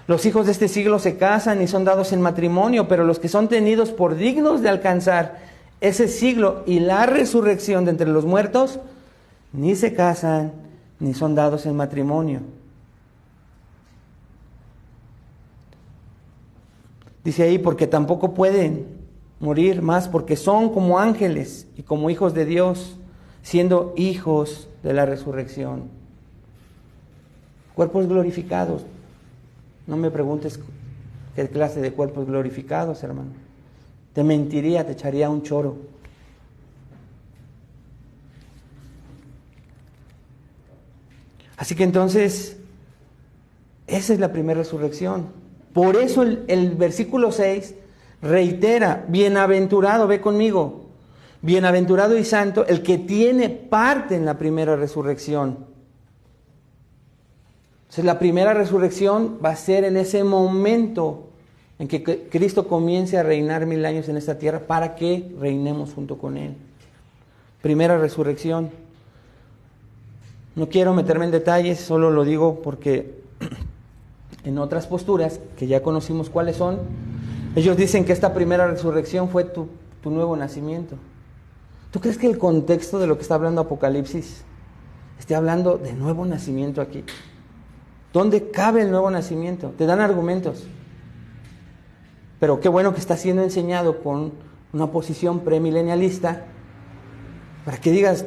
Los hijos de este siglo se casan y son dados en matrimonio, pero los que son tenidos por dignos de alcanzar ese siglo y la resurrección de entre los muertos, ni se casan ni son dados en matrimonio. Dice ahí, porque tampoco pueden morir más, porque son como ángeles y como hijos de Dios, siendo hijos de la resurrección. Cuerpos glorificados. No me preguntes qué clase de cuerpos glorificados, hermano. Te mentiría, te echaría un choro. Así que entonces, esa es la primera resurrección. Por eso el versículo 6 reitera, bienaventurado, ve conmigo, bienaventurado y santo el que tiene parte en la primera resurrección. Entonces, la primera resurrección va a ser en ese momento en que Cristo comience a reinar 1000 años en esta tierra para que reinemos junto con Él. Primera resurrección. No quiero meterme en detalles, solo lo digo porque en otras posturas, que ya conocimos cuáles son, ellos dicen que esta primera resurrección fue tu nuevo nacimiento. ¿Tú crees que el contexto de lo que está hablando Apocalipsis esté hablando de nuevo nacimiento aquí? ¿Dónde cabe el nuevo nacimiento? Te dan argumentos. Pero qué bueno que está siendo enseñado con una posición premilenialista para que digas,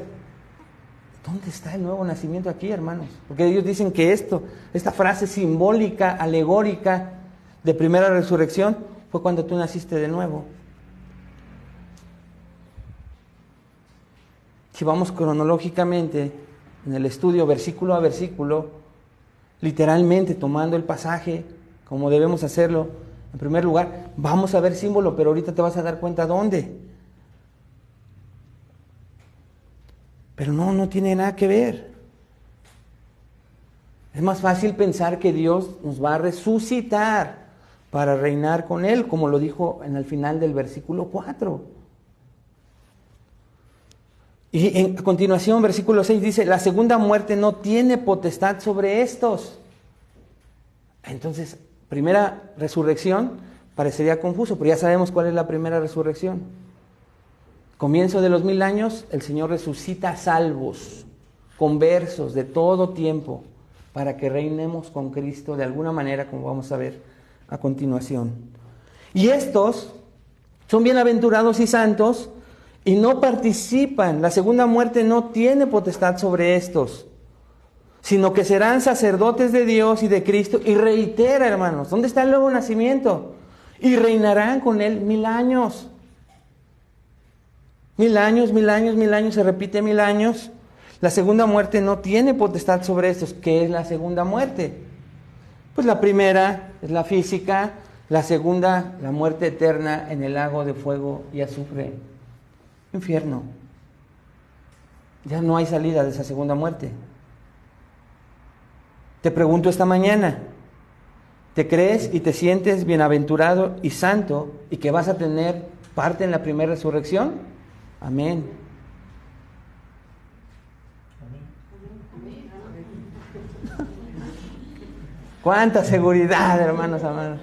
¿dónde está el nuevo nacimiento aquí, hermanos? Porque ellos dicen que esta frase simbólica, alegórica de primera resurrección fue cuando tú naciste de nuevo. Si vamos cronológicamente en el estudio versículo a versículo, literalmente tomando el pasaje como debemos hacerlo, en primer lugar, vamos a ver símbolo, pero ahorita te vas a dar cuenta dónde. Pero no tiene nada que ver. Es más fácil pensar que Dios nos va a resucitar para reinar con Él, como lo dijo en el final del versículo 4. Y a continuación, versículo 6 dice, la segunda muerte no tiene potestad sobre estos. Entonces, primera resurrección parecería confuso, pero ya sabemos cuál es la primera resurrección. Comienzo de los 1000 años, el Señor resucita a salvos, conversos de todo tiempo, para que reinemos con Cristo de alguna manera, como vamos a ver a continuación. Y estos son bienaventurados y santos y no participan. La segunda muerte no tiene potestad sobre estos, sino que serán sacerdotes de Dios y de Cristo. Y reitera, hermanos, ¿dónde está el nuevo nacimiento? Y reinarán con Él 1000 años. 1000 años, 1000 años, 1000 años, se repite 1000 años. La segunda muerte no tiene potestad sobre estos. ¿Qué es la segunda muerte? Pues la primera es la física, la segunda, la muerte eterna en el lago de fuego y azufre. Infierno. Ya no hay salida de esa segunda muerte. Te pregunto esta mañana, ¿te crees y te sientes bienaventurado y santo y que vas a tener parte en la primera resurrección? Amén. ¡Cuánta seguridad, hermanos amados!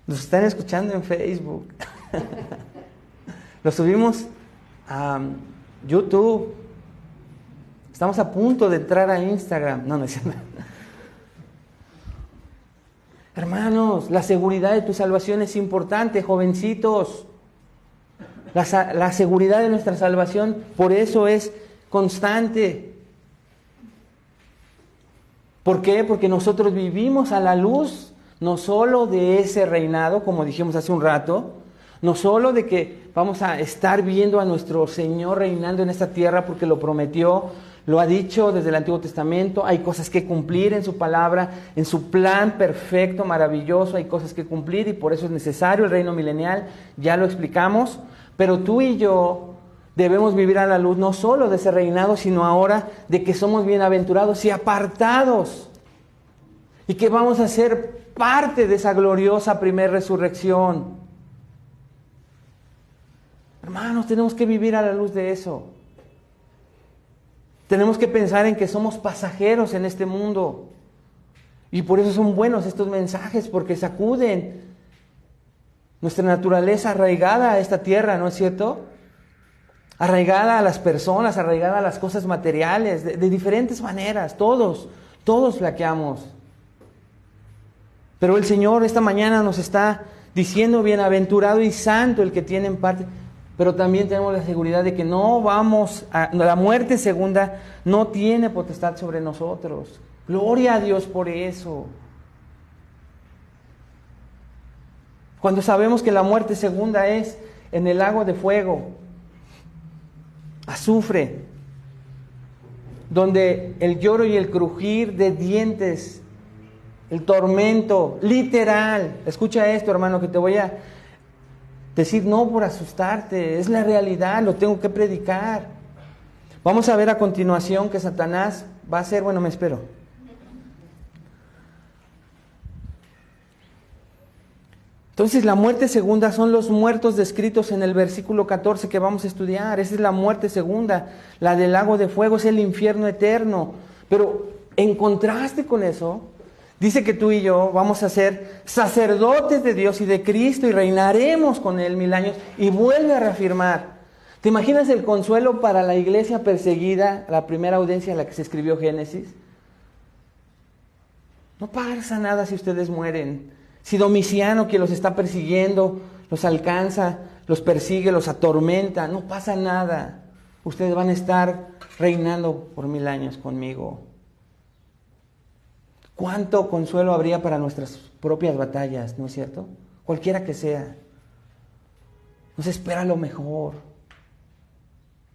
Nos están escuchando en Facebook. Lo subimos a YouTube. Estamos a punto de entrar a Instagram. No es cierto. Hermanos, la seguridad de tu salvación es importante, jovencitos. La seguridad de nuestra salvación, por eso es constante. ¿Por qué? Porque nosotros vivimos a la luz, no solo de ese reinado, como dijimos hace un rato, no solo de que vamos a estar viendo a nuestro Señor reinando en esta tierra porque lo prometió, lo ha dicho desde el Antiguo Testamento, hay cosas que cumplir en su palabra, en su plan perfecto, maravilloso, hay cosas que cumplir y por eso es necesario el reino milenial, ya lo explicamos, pero tú y yo debemos vivir a la luz no solo de ese reinado, sino ahora de que somos bienaventurados y apartados y que vamos a ser parte de esa gloriosa primera resurrección. Hermanos, tenemos que vivir a la luz de eso. Tenemos que pensar en que somos pasajeros en este mundo. Y por eso son buenos estos mensajes, porque sacuden nuestra naturaleza arraigada a esta tierra, ¿no es cierto? Arraigada a las personas, arraigada a las cosas materiales, de diferentes maneras, todos flaqueamos. Pero el Señor esta mañana nos está diciendo, bienaventurado y santo el que tiene en parte, pero también tenemos la seguridad de que la muerte segunda no tiene potestad sobre nosotros. Gloria a Dios por eso. Cuando sabemos que la muerte segunda es en el lago de fuego, azufre, donde el lloro y el crujir de dientes, el tormento, literal. Escucha esto, hermano, que te voy a decir no por asustarte, es la realidad, lo tengo que predicar. Vamos a ver a continuación que Satanás va a hacer, me espero. Entonces la muerte segunda son los muertos descritos en el versículo 14 que vamos a estudiar. Esa es la muerte segunda. La del lago de fuego es el infierno eterno. Pero en contraste con eso, dice que tú y yo vamos a ser sacerdotes de Dios y de Cristo y reinaremos con Él 1000 años. Y vuelve a reafirmar. ¿Te imaginas el consuelo para la iglesia perseguida, la primera audiencia en la que se escribió Génesis? No pasa nada si ustedes mueren. Si Domiciano, que los está persiguiendo, los alcanza, los persigue, los atormenta, no pasa nada. Ustedes van a estar reinando por 1000 años conmigo. ¿Cuánto consuelo habría para nuestras propias batallas, no es cierto? Cualquiera que sea. Nos espera lo mejor.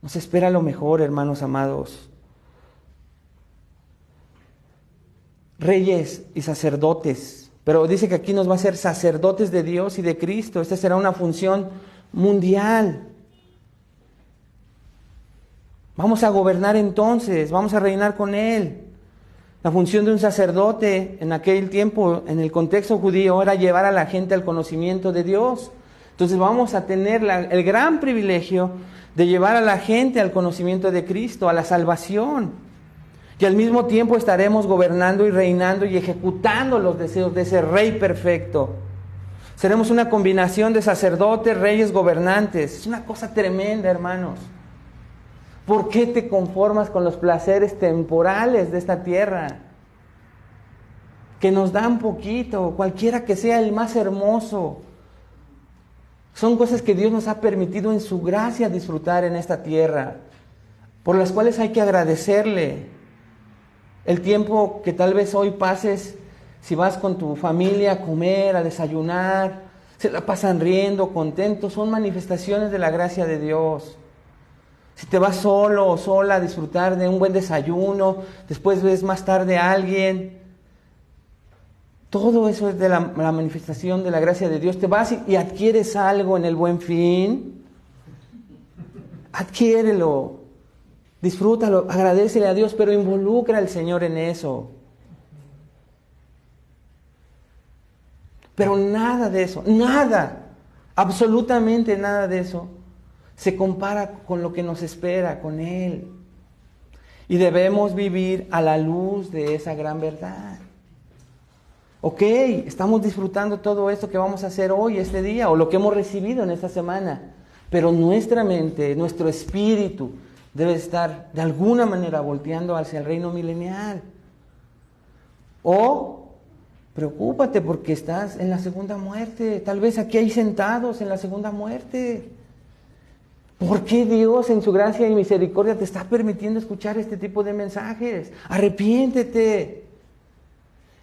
Nos espera lo mejor, hermanos amados. Reyes y sacerdotes. Pero dice que aquí nos va a ser sacerdotes de Dios y de Cristo. Esta será una función mundial. Vamos a gobernar entonces, vamos a reinar con Él. La función de un sacerdote en aquel tiempo, en el contexto judío, era llevar a la gente al conocimiento de Dios. Entonces vamos a tener el gran privilegio de llevar a la gente al conocimiento de Cristo, a la salvación. Y al mismo tiempo estaremos gobernando y reinando y ejecutando los deseos de ese Rey perfecto. Seremos una combinación de sacerdotes, reyes, gobernantes. Es una cosa tremenda, hermanos. ¿Por qué te conformas con los placeres temporales de esta tierra? Que nos dan poquito, cualquiera que sea el más hermoso. Son cosas que Dios nos ha permitido en su gracia disfrutar en esta tierra, por las cuales hay que agradecerle. El tiempo que tal vez hoy pases, si vas con tu familia a comer, a desayunar, se la pasan riendo, contentos, son manifestaciones de la gracia de Dios. Si te vas solo o sola a disfrutar de un buen desayuno, después ves más tarde a alguien, todo eso es de la manifestación de la gracia de Dios. Te vas y adquieres algo en el Buen Fin, adquiérelo. Disfrútalo, agradécele a Dios, pero involucra al Señor en eso. Pero nada de eso, nada, absolutamente nada de eso, se compara con lo que nos espera, con Él. Y debemos vivir a la luz de esa gran verdad. Ok, estamos disfrutando todo esto que vamos a hacer hoy, este día, o lo que hemos recibido en esta semana. Pero nuestra mente, nuestro espíritu, debe estar de alguna manera volteando hacia el reino milenial. O preocúpate porque estás en la segunda muerte. Tal vez aquí hay sentados en la segunda muerte. ¿Por qué Dios en su gracia y misericordia te está permitiendo escuchar este tipo de mensajes? Arrepiéntete.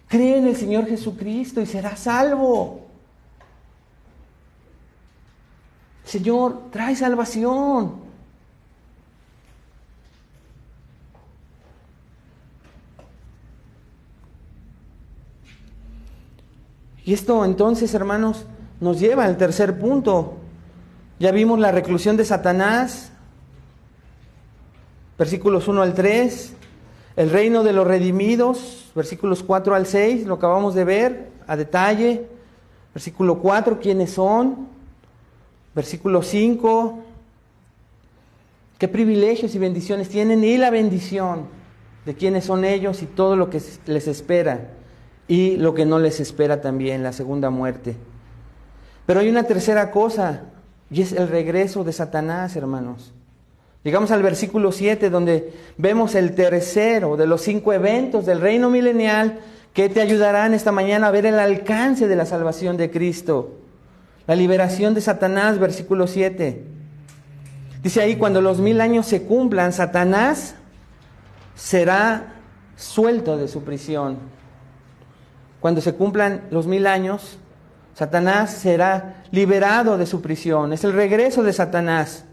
Cree en el Señor Jesucristo y serás salvo. Señor, trae salvación. Y esto entonces, hermanos, nos lleva al tercer punto. Ya vimos la reclusión de Satanás, versículos 1 al 3, el reino de los redimidos, versículos 4 al 6, lo acabamos de ver a detalle. Versículo 4, ¿quiénes son? Versículo 5, ¿qué privilegios y bendiciones tienen? Y la bendición de quiénes son ellos y todo lo que les espera y lo que no les espera también, la segunda muerte. Pero hay una tercera cosa, y es el regreso de Satanás, hermanos. Llegamos al versículo 7, donde vemos el tercero de los 5 eventos del reino milenial que te ayudarán esta mañana a ver el alcance de la salvación de Cristo. La liberación de Satanás, versículo 7. Dice ahí, cuando los 1000 años se cumplan, Satanás será suelto de su prisión. Cuando se cumplan los 1000 años, Satanás será liberado de su prisión. Es el regreso de Satanás.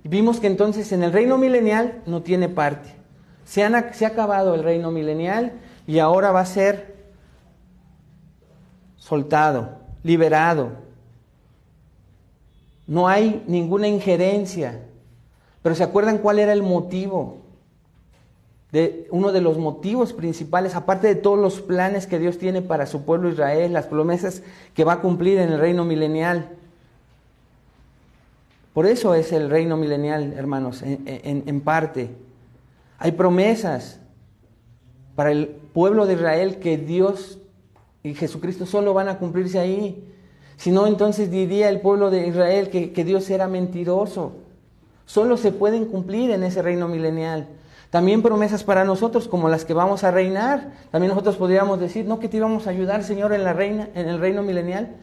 Vimos que entonces en el reino milenial no tiene parte. Se ha acabado el reino milenial y ahora va a ser soltado, liberado. No hay ninguna injerencia. Pero ¿se acuerdan cuál era el motivo? Uno de los motivos principales, aparte de todos los planes que Dios tiene para su pueblo Israel, las promesas que va a cumplir en el reino milenial. Por eso es el reino milenial, hermanos, en parte. Hay promesas para el pueblo de Israel que Dios y Jesucristo solo van a cumplirse ahí. Si no, entonces diría el pueblo de Israel que Dios era mentiroso. Solo se pueden cumplir en ese reino milenial. También promesas para nosotros como las que vamos a reinar. También nosotros podríamos decir, no que te íbamos a ayudar, Señor, en el reino milenial.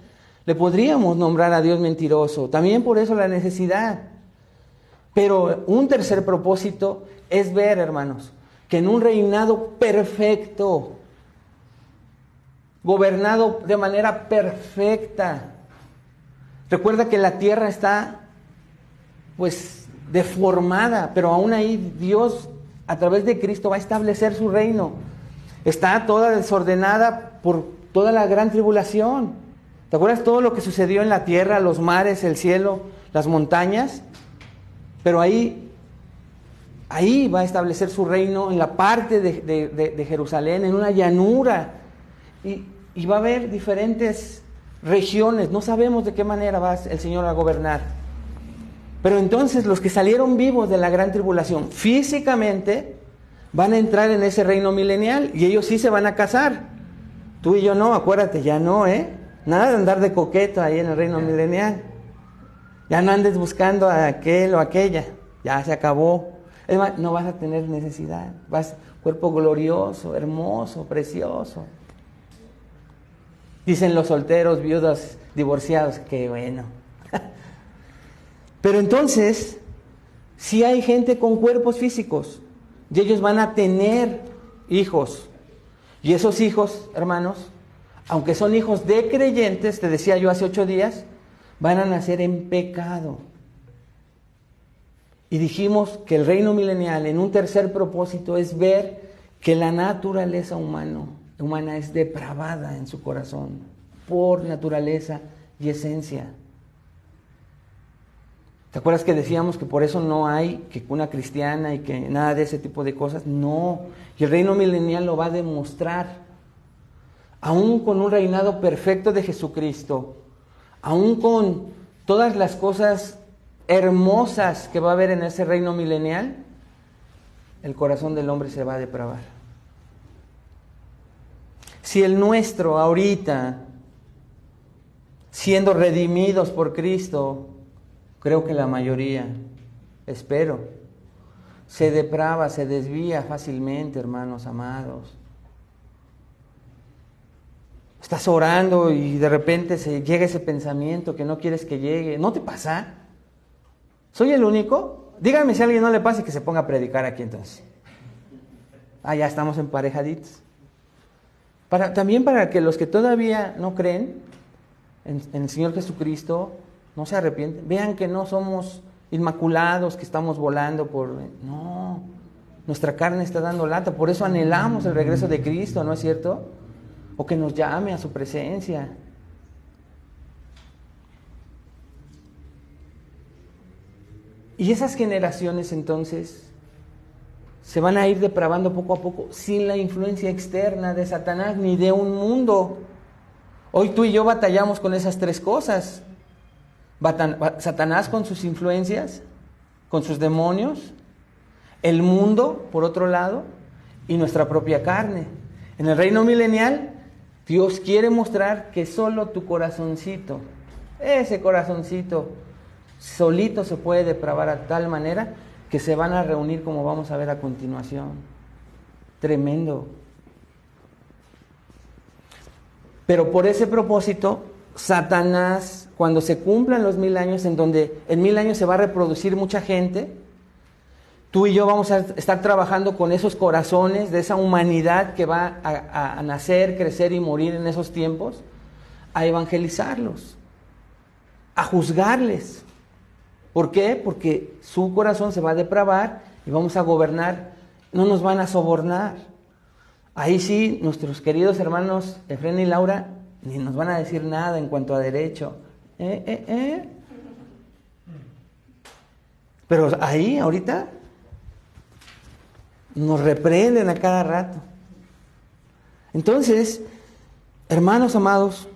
Le podríamos nombrar a Dios mentiroso. También por eso la necesidad. Pero un tercer propósito es ver, hermanos, que en un reinado perfecto, gobernado de manera perfecta. Recuerda que la tierra está, pues, deformada, pero aún ahí Dios, a través de Cristo, va a establecer su reino. Está toda desordenada por toda la gran tribulación. ¿Te acuerdas todo lo que sucedió en la tierra, los mares, el cielo, las montañas? Pero ahí va a establecer su reino en la parte de Jerusalén, en una llanura. Y va a haber diferentes regiones. No sabemos de qué manera va el Señor a gobernar. Pero entonces los que salieron vivos de la gran tribulación físicamente van a entrar en ese reino milenial y ellos sí se van a casar. Tú y yo no, acuérdate, ya no, nada de andar de coqueto ahí en el reino milenial. Ya no andes buscando a aquel o aquella. Ya se acabó. Es más, no vas a tener necesidad. Cuerpo glorioso, hermoso, precioso. Dicen los solteros, viudas, divorciados, qué bueno. Pero entonces, sí hay gente con cuerpos físicos. Y ellos van a tener hijos. Y esos hijos, hermanos, aunque son hijos de creyentes, te decía yo hace 8 días, van a nacer en pecado. Y dijimos que el reino milenial, en un tercer propósito, es ver que la naturaleza humana es depravada en su corazón, por naturaleza y esencia. ¿Te acuerdas que decíamos que por eso no hay que cuna cristiana y que nada de ese tipo de cosas? No, y el reino milenial lo va a demostrar. Aún con un reinado perfecto de Jesucristo, aún con todas las cosas hermosas que va a haber en ese reino milenial, el corazón del hombre se va a depravar. Si el nuestro ahorita, siendo redimidos por Cristo, creo que la mayoría, espero, se deprava, se desvía fácilmente, hermanos amados. Estás orando y de repente llega ese pensamiento que no quieres que llegue. ¿No te pasa? ¿Soy el único? Díganme si a alguien no le pasa y que se ponga a predicar aquí entonces. Ya estamos emparejaditos. También para que los que todavía no creen en el Señor Jesucristo, no se arrepienten, vean que no somos inmaculados, que estamos volando No, nuestra carne está dando lata, por eso anhelamos el regreso de Cristo, ¿no es cierto? O que nos llame a su presencia. Y esas generaciones entonces se van a ir depravando poco a poco sin la influencia externa de Satanás ni de un mundo. Hoy tú y yo batallamos con esas 3 cosas. Satanás con sus influencias, con sus demonios, el mundo, por otro lado, y nuestra propia carne. En el reino milenial, Dios quiere mostrar que solo tu corazoncito, ese corazoncito, solito se puede depravar a tal manera que se van a reunir como vamos a ver a continuación. Tremendo. Pero por ese propósito, Satanás, cuando se cumplan los 1000 años, en donde en 1000 años se va a reproducir mucha gente, tú y yo vamos a estar trabajando con esos corazones de esa humanidad que va a nacer, crecer y morir en esos tiempos, a evangelizarlos, a juzgarles. ¿Por qué? Porque su corazón se va a depravar y vamos a gobernar, no nos van a sobornar. Ahí sí, nuestros queridos hermanos Efren y Laura ni nos van a decir nada en cuanto a derecho. Pero ahí, ahorita, nos reprenden a cada rato. Entonces, hermanos amados,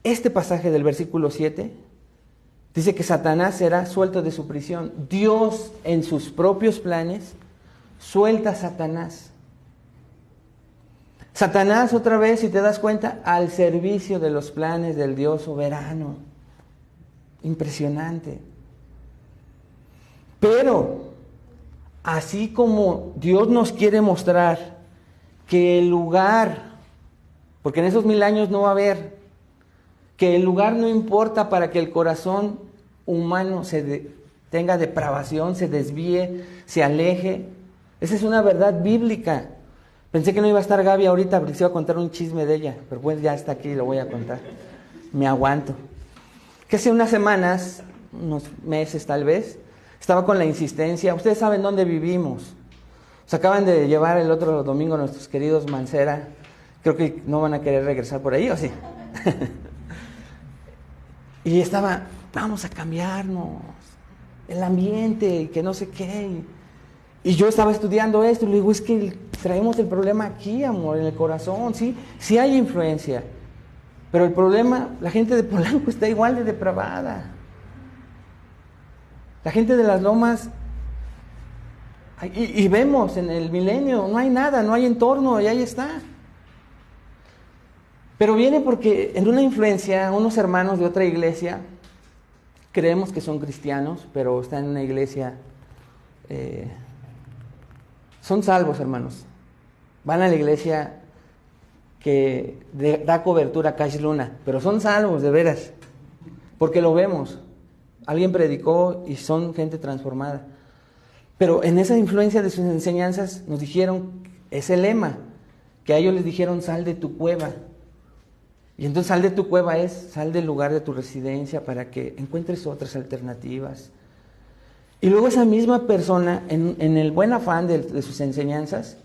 este pasaje del versículo 7 dice que Satanás será suelto de su prisión. Dios, en sus propios planes, suelta a Satanás. Satanás, otra vez, si te das cuenta, al servicio de los planes del Dios soberano. Impresionante. Pero, así como Dios nos quiere mostrar que el lugar, porque en esos 1000 años no va a haber, que el lugar no importa para que el corazón humano tenga depravación, se desvíe, se aleje. Esa es una verdad bíblica. Pensé que no iba a estar Gaby ahorita porque se iba a contar un chisme de ella, pero pues ya está aquí, lo voy a contar. Me aguanto. Que hace unas semanas, unos meses tal vez, estaba con la insistencia. Ustedes saben dónde vivimos. Se acaban de llevar el otro domingo nuestros queridos Mancera. Creo que no van a querer regresar por ahí, ¿o sí? Y estaba, vamos a cambiarnos el ambiente y que no sé qué. Y yo estaba estudiando esto y le digo, es que traemos el problema aquí, amor, en el corazón. Sí hay influencia. Pero el problema, la gente de Polanco está igual de depravada. La gente de las lomas, y vemos en el milenio, no hay nada, no hay entorno, y ahí está. Pero viene porque en una influencia, unos hermanos de otra iglesia, creemos que son cristianos, pero están en una iglesia, son salvos, hermanos. Van a la iglesia que da cobertura a Cash Luna, pero son salvos, de veras, porque lo vemos. Alguien predicó y son gente transformada. Pero en esa influencia de sus enseñanzas nos dijeron ese lema, que a ellos les dijeron sal de tu cueva. Y entonces sal de tu cueva es sal del lugar de tu residencia para que encuentres otras alternativas. Y luego esa misma persona, en el buen afán de sus enseñanzas,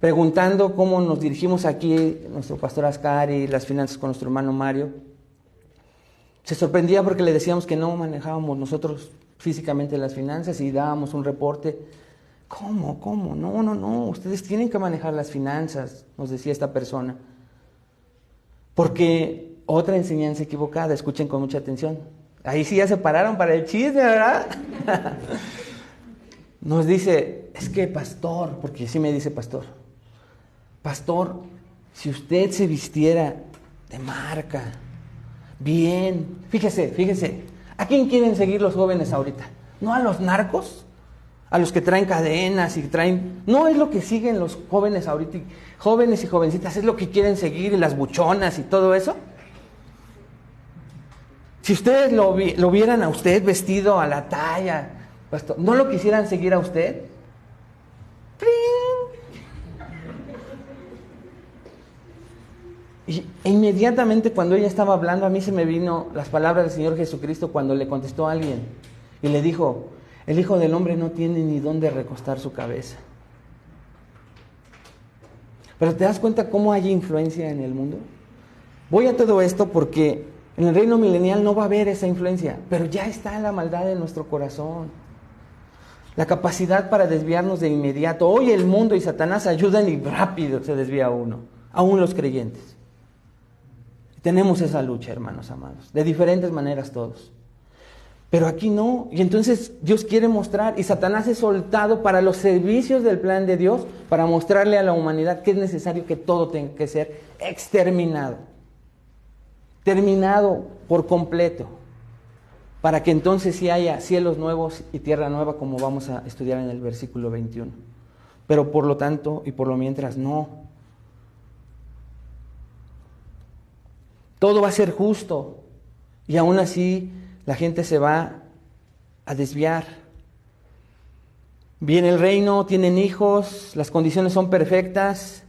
preguntando cómo nos dirigimos aquí, nuestro pastor Ascari, las finanzas con nuestro hermano Mario, se sorprendía porque le decíamos que no manejábamos nosotros físicamente las finanzas y dábamos un reporte. ¿Cómo? No, ustedes tienen que manejar las finanzas, nos decía esta persona. Porque otra enseñanza equivocada, escuchen con mucha atención. Ahí sí ya se pararon para el chisme, ¿verdad? Nos dice, es que pastor, porque sí me dice pastor, si usted se vistiera de marca, bien, fíjese, ¿a quién quieren seguir los jóvenes ahorita? ¿No a los narcos? A los que traen cadenas y traen... No es lo que siguen los jóvenes ahorita, jóvenes y jovencitas, es lo que quieren seguir, y las buchonas y todo eso. Si ustedes lo vieran a usted vestido a la talla, pastor, ¿no lo quisieran seguir a usted? E inmediatamente cuando ella estaba hablando, a mí se me vino las palabras del Señor Jesucristo cuando le contestó a alguien y le dijo, el Hijo del Hombre no tiene ni dónde recostar su cabeza. Pero ¿te das cuenta cómo hay influencia en el mundo? Voy a todo esto porque en el reino milenial no va a haber esa influencia, pero ya está la maldad en nuestro corazón. La capacidad para desviarnos de inmediato. Hoy el mundo y Satanás ayudan y rápido se desvía uno, aún los creyentes. Tenemos esa lucha, hermanos amados, de diferentes maneras todos. Pero aquí no. Y entonces Dios quiere mostrar, y Satanás es soltado para los servicios del plan de Dios, para mostrarle a la humanidad que es necesario que todo tenga que ser exterminado. Terminado por completo. Para que entonces sí haya cielos nuevos y tierra nueva, como vamos a estudiar en el versículo 21. Pero por lo tanto y por lo mientras no. Todo va a ser justo. Y aún así la gente se va a desviar. Viene el reino, tienen hijos, las condiciones son perfectas,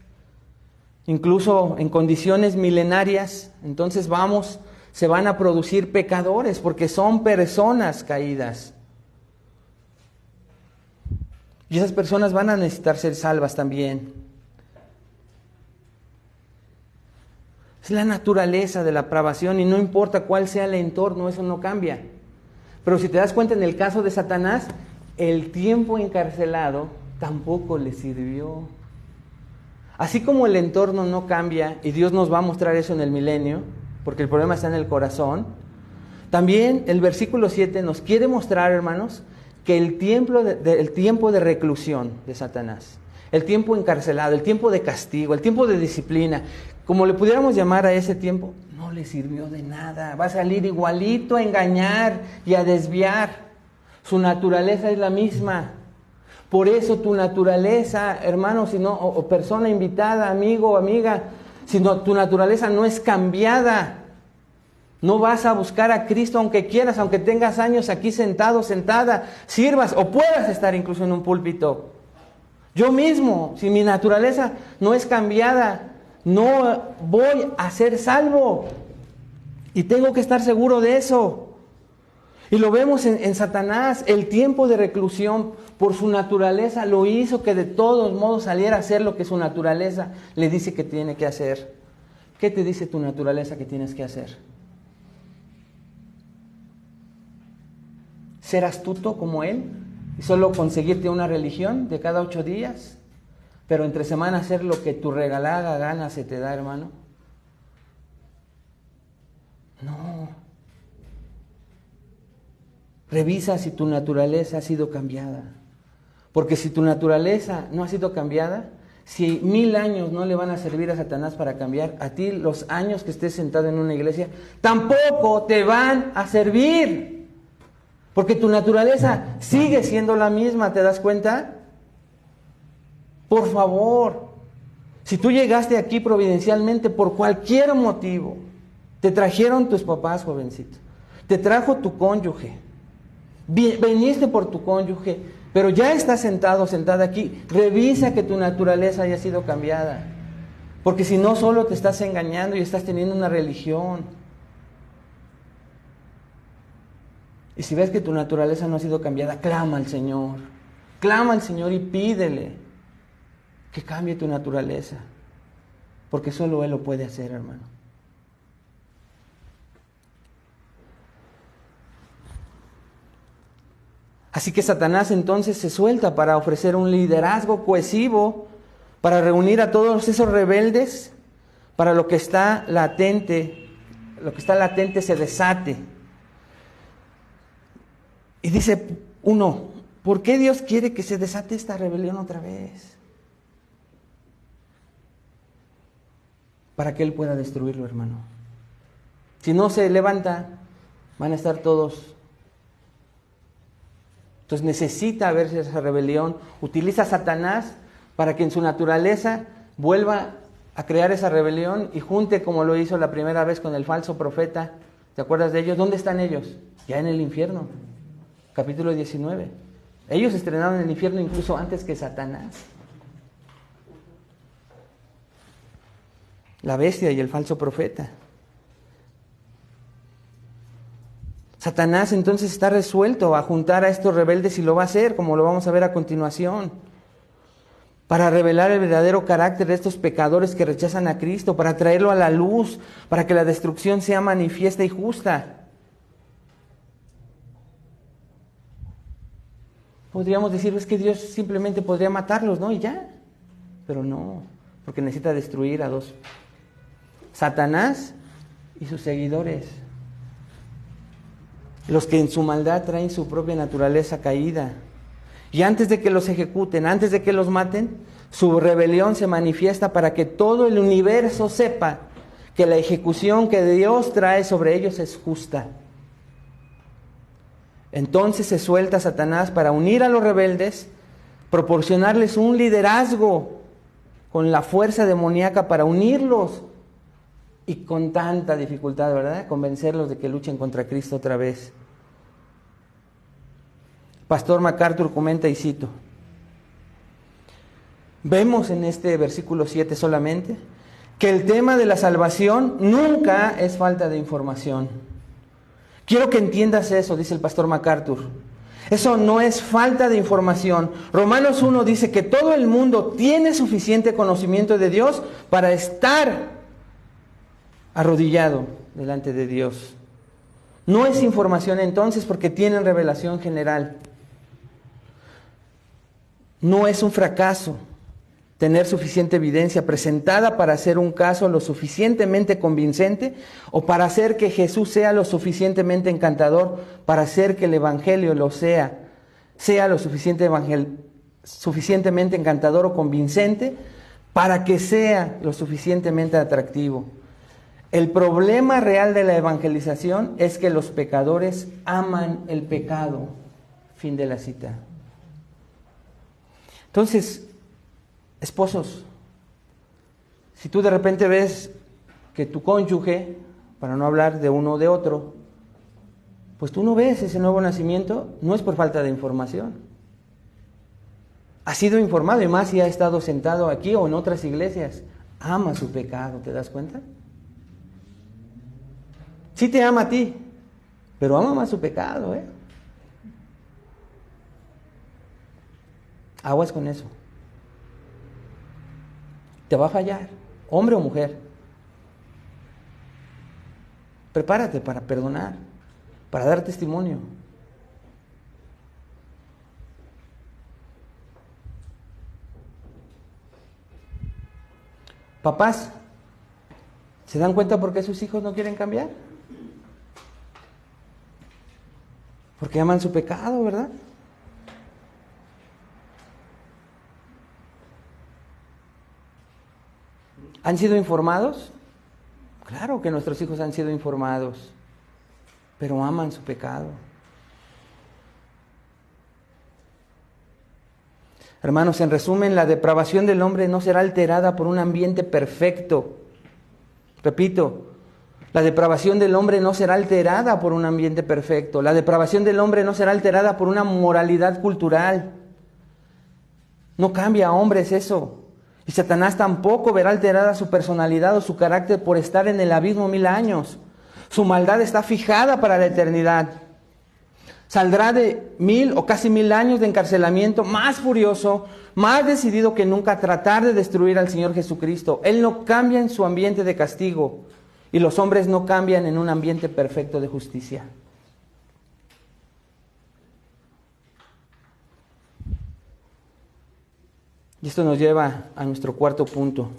incluso en condiciones milenarias. Entonces se van a producir pecadores porque son personas caídas. Y esas personas van a necesitar ser salvas también. Es la naturaleza de la depravación y no importa cuál sea el entorno, eso no cambia. Pero si te das cuenta en el caso de Satanás, el tiempo encarcelado tampoco le sirvió. Así como el entorno no cambia, y Dios nos va a mostrar eso en el milenio, porque el problema está en el corazón, también el versículo 7 nos quiere mostrar, hermanos, que el tiempo de reclusión de Satanás, el tiempo encarcelado, el tiempo de castigo, el tiempo de disciplina, como le pudiéramos llamar a ese tiempo, no le sirvió de nada. Va a salir igualito a engañar y a desviar. Su naturaleza es la misma. Por eso tu naturaleza, hermano, o persona invitada, amigo o amiga, sino tu naturaleza no es cambiada. No vas a buscar a Cristo aunque quieras, aunque tengas años aquí sentado, sentada, sirvas o puedas estar incluso en un púlpito. Yo mismo, si mi naturaleza no es cambiada, no voy a ser salvo. Y tengo que estar seguro de eso. Y lo vemos en Satanás, el tiempo de reclusión por su naturaleza lo hizo que de todos modos saliera a hacer lo que su naturaleza le dice que tiene que hacer. ¿Qué te dice tu naturaleza que tienes que hacer? ¿Ser astuto como él y solo conseguirte una religión de cada 8 días? Pero entre semana hacer lo que tu regalada gana se te da, hermano. No. Revisa si tu naturaleza ha sido cambiada. Porque si tu naturaleza no ha sido cambiada, si 1000 años no le van a servir a Satanás para cambiar, a ti los años que estés sentado en una iglesia tampoco te van a servir. Porque tu naturaleza sigue siendo la misma, ¿te das cuenta? Por favor, si tú llegaste aquí providencialmente por cualquier motivo, te trajeron tus papás, jovencito, te trajo tu cónyuge, veniste por tu cónyuge, pero ya estás sentado, sentada aquí, revisa que tu naturaleza haya sido cambiada, porque si no solo te estás engañando y estás teniendo una religión. Y si ves que tu naturaleza no ha sido cambiada, clama al Señor y pídele que cambie tu naturaleza, porque solo Él lo puede hacer, hermano. Así que Satanás entonces se suelta para ofrecer un liderazgo cohesivo, para reunir a todos esos rebeldes, para lo que está latente se desate. Y dice uno, ¿por qué Dios quiere que se desate esta rebelión otra vez? Para que Él pueda destruirlo, hermano. Si no se levanta, van a estar todos. Entonces necesita verse esa rebelión. Utiliza a Satanás para que en su naturaleza vuelva a crear esa rebelión y junte como lo hizo la primera vez con el falso profeta. ¿Te acuerdas de ellos? ¿Dónde están ellos? Ya en el infierno. Capítulo 19. Ellos estrenaron en el infierno incluso antes que Satanás. La bestia y el falso profeta. Satanás entonces está resuelto a juntar a estos rebeldes y lo va a hacer, como lo vamos a ver a continuación, para revelar el verdadero carácter de estos pecadores que rechazan a Cristo, para traerlo a la luz, para que la destrucción sea manifiesta y justa. Podríamos decir, es que Dios simplemente podría matarlos, ¿no? Y ya. Pero no, porque necesita destruir a dos: Satanás y sus seguidores. los que en su maldad traen su propia naturaleza caída. Y antes de que los ejecuten, antes de que los maten, su rebelión se manifiesta para que todo el universo sepa que la ejecución que Dios trae sobre ellos es justa. Entonces se suelta Satanás para unir a los rebeldes, proporcionarles un liderazgo con la fuerza demoníaca para unirlos y con tanta dificultad, ¿verdad?, convencerlos de que luchen contra Cristo otra vez. Pastor MacArthur comenta y cito: vemos en este versículo 7 solamente que el tema de la salvación nunca es falta de información. Quiero que entiendas eso, dice el pastor MacArthur. Eso no es falta de información. Romanos 1 dice que todo el mundo tiene suficiente conocimiento de Dios para estar arrodillado delante de Dios. No es información entonces porque tienen revelación general. No es un fracaso tener suficiente evidencia presentada para hacer un caso lo suficientemente convincente o para hacer que Jesús sea lo suficientemente encantador, para hacer que el Evangelio lo sea lo suficientemente encantador o convincente, para que sea lo suficientemente atractivo. El problema real de la evangelización es que los pecadores aman el pecado. Fin de la cita. Entonces, esposos, si tú de repente ves que tu cónyuge, para no hablar de uno o de otro, pues tú no ves ese nuevo nacimiento, no es por falta de información. Ha sido informado, y más si ha estado sentado aquí o en otras iglesias. Ama su pecado, ¿te das cuenta? Sí te ama a ti, pero ama más su pecado, ¿eh? Aguas con eso. Te va a fallar, hombre o mujer. Prepárate para perdonar, para dar testimonio. Papás, ¿se dan cuenta por qué sus hijos no quieren cambiar? Porque aman su pecado, ¿verdad? ¿Han sido informados? Claro que nuestros hijos han sido informados, pero aman su pecado. Hermanos, en resumen, la depravación del hombre no será alterada por un ambiente perfecto. Repito, la depravación del hombre no será alterada por un ambiente perfecto. La depravación del hombre no será alterada por una moralidad cultural. No cambia a hombres eso. Y Satanás tampoco verá alterada su personalidad o su carácter por estar en el abismo 1000 años. Su maldad está fijada para la eternidad. Saldrá de 1000 o casi 1000 años de encarcelamiento más furioso, más decidido que nunca a tratar de destruir al Señor Jesucristo. Él no cambia en su ambiente de castigo y los hombres no cambian en un ambiente perfecto de justicia. Y esto nos lleva a nuestro cuarto punto.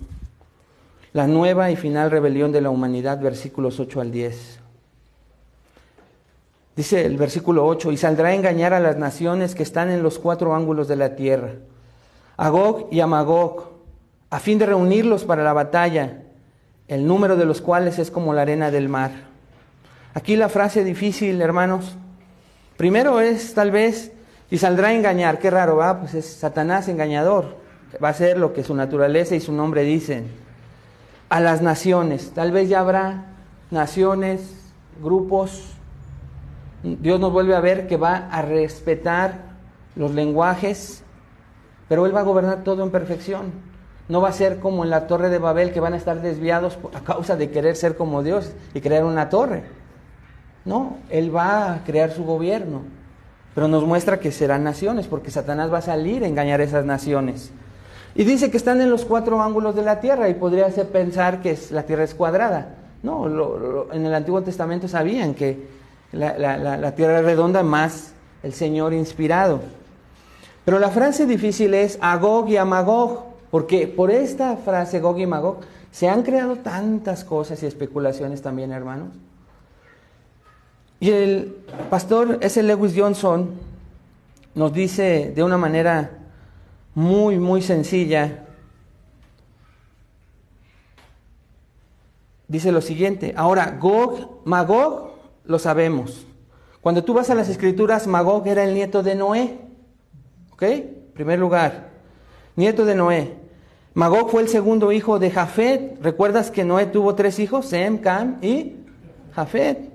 La nueva y final rebelión de la humanidad, versículos 8 al 10. Dice el versículo 8, y saldrá a engañar a las naciones que están en los 4 ángulos de la tierra, a Gog y a Magog, a fin de reunirlos para la batalla, el número de los cuales es como la arena del mar. Aquí la frase difícil, hermanos. Primero es tal vez, y saldrá a engañar. Qué raro, ¿va? Pues es Satanás engañador. Va a ser lo que su naturaleza y su nombre dicen. A las naciones. Tal vez ya habrá naciones, grupos. Dios nos vuelve a ver que va a respetar los lenguajes, pero Él va a gobernar todo en perfección. No va a ser como en la Torre de Babel, que van a estar desviados a causa de querer ser como Dios y crear una torre. No, Él va a crear su gobierno, pero nos muestra que serán naciones, porque Satanás va a salir a engañar a esas naciones. Y dice que están en los 4 ángulos de la tierra, y podría hacer pensar que la tierra es cuadrada. No, en el Antiguo Testamento sabían que la tierra es redonda, más el Señor inspirado. Pero la frase difícil es a Gog y a Magog, porque por esta frase Gog y Magog se han creado tantas cosas y especulaciones también, hermanos. Y el pastor S. Lewis Johnson nos dice de una manera muy, muy sencilla, dice lo siguiente: ahora, Gog, Magog, lo sabemos. Cuando tú vas a las Escrituras, Magog era el nieto de Noé. ¿Ok? En primer lugar, nieto de Noé. Magog fue el segundo hijo de Jafet. ¿Recuerdas que Noé tuvo 3 hijos? Sem, Cam y Jafet.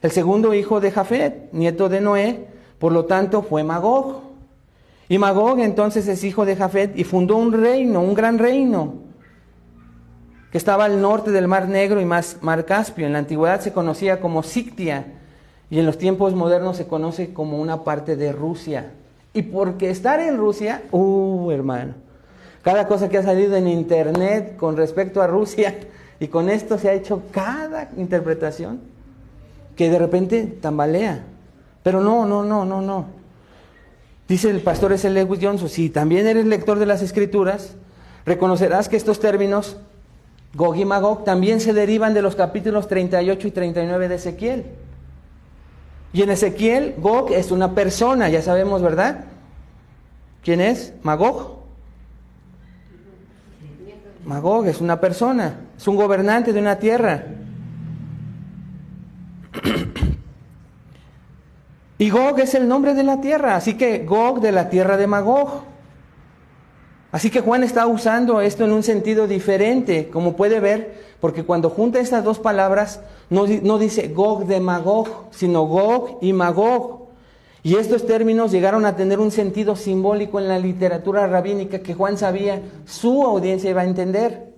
El segundo hijo de Jafet, nieto de Noé, por lo tanto fue Magog. Y Magog entonces es hijo de Jafet y fundó un reino, un gran reino, que estaba al norte del Mar Negro y Mar Caspio. En la antigüedad se conocía como Sictia y en los tiempos modernos se conoce como una parte de Rusia. Y porque estar en Rusia, hermano, cada cosa que ha salido en internet con respecto a Rusia, y con esto se ha hecho cada interpretación que de repente tambalea. Pero no. Dice el pastor S. Lewis Johnson, si también eres lector de las Escrituras, reconocerás que estos términos, Gog y Magog, también se derivan de los capítulos 38 y 39 de Ezequiel. Y en Ezequiel, Gog es una persona, ya sabemos, ¿verdad? ¿Quién es? Magog. Magog es una persona, es un gobernante de una tierra. Y Gog es el nombre de la tierra, así que Gog de la tierra de Magog. Así que Juan está usando esto en un sentido diferente, como puede ver, porque cuando junta estas dos palabras, no dice Gog de Magog, sino Gog y Magog. Y estos términos llegaron a tener un sentido simbólico en la literatura rabínica que Juan sabía su audiencia iba a entender.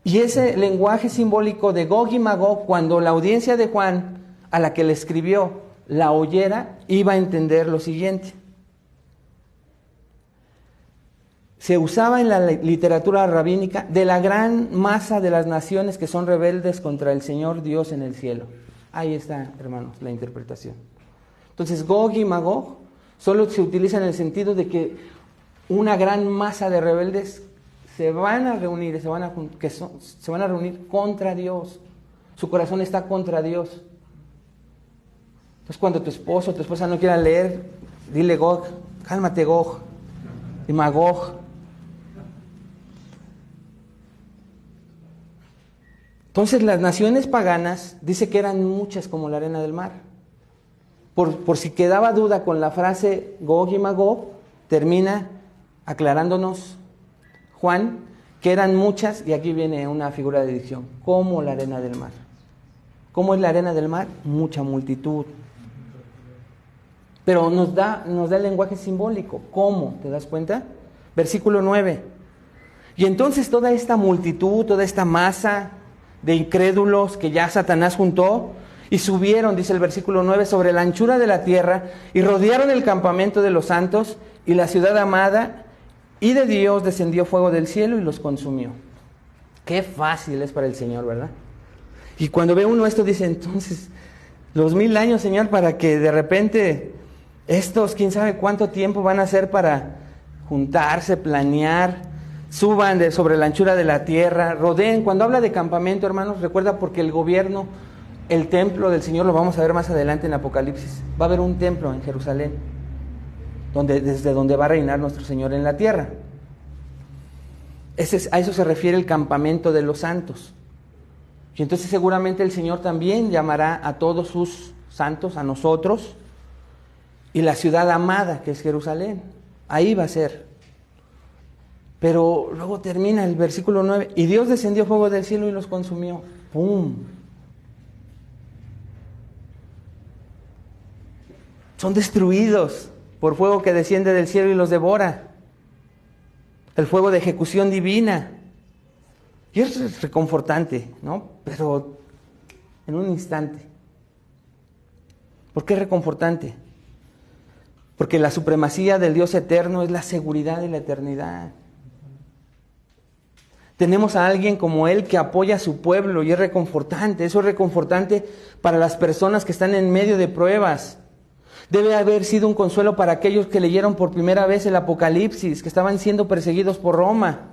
Y ese lenguaje simbólico de Gog y Magog, cuando la audiencia de Juan, a la que le escribió, la oyera, iba a entender lo siguiente. Se usaba en la literatura rabínica de la gran masa de las naciones que son rebeldes contra el Señor Dios en el cielo. Ahí está, hermanos, la interpretación. Entonces, Gog y Magog solo se utiliza en el sentido de que una gran masa de rebeldes se van a reunir, se van a reunir contra Dios. Su corazón está contra Dios. Entonces, cuando tu esposo o tu esposa no quiera leer, dile Gog, cálmate Gog, y Magog. Entonces, las naciones paganas, dice que eran muchas como la arena del mar. Por si quedaba duda con la frase Gog y Magog, termina aclarándonos Juan que eran muchas, y aquí viene una figura de dicción, como la arena del mar. ¿Cómo es la arena del mar? Mucha multitud. Pero nos da el lenguaje simbólico. ¿Cómo? ¿Te das cuenta? Versículo 9. Y entonces toda esta multitud, toda esta masa de incrédulos que ya Satanás juntó, y subieron, dice el versículo 9, sobre la anchura de la tierra, y rodearon el campamento de los santos y la ciudad amada, y de Dios descendió fuego del cielo y los consumió. Qué fácil es para el Señor, ¿verdad? Y cuando ve uno esto, dice, entonces, los 1000 años, Señor, para que de repente estos, quién sabe cuánto tiempo van a hacer para juntarse, planear, suban sobre la anchura de la tierra, rodeen. Cuando habla de campamento, hermanos, recuerda, porque el gobierno, el templo del Señor, lo vamos a ver más adelante en Apocalipsis. Va a haber un templo en Jerusalén, desde donde va a reinar nuestro Señor en la tierra. A eso se refiere el campamento de los santos. Y entonces seguramente el Señor también llamará a todos sus santos, a nosotros, y la ciudad amada que es Jerusalén. Ahí va a ser. Pero luego termina el versículo 9, y Dios descendió fuego del cielo y los consumió. ¡Pum! Son destruidos por fuego que desciende del cielo y los devora. El fuego de ejecución divina. Y eso es reconfortante, ¿no? Pero en un instante. ¿Por qué es reconfortante? Porque la supremacía del Dios eterno es la seguridad de la eternidad. Tenemos a alguien como Él que apoya a su pueblo y es reconfortante. Eso es reconfortante para las personas que están en medio de pruebas. Debe haber sido un consuelo para aquellos que leyeron por primera vez el Apocalipsis, que estaban siendo perseguidos por Roma.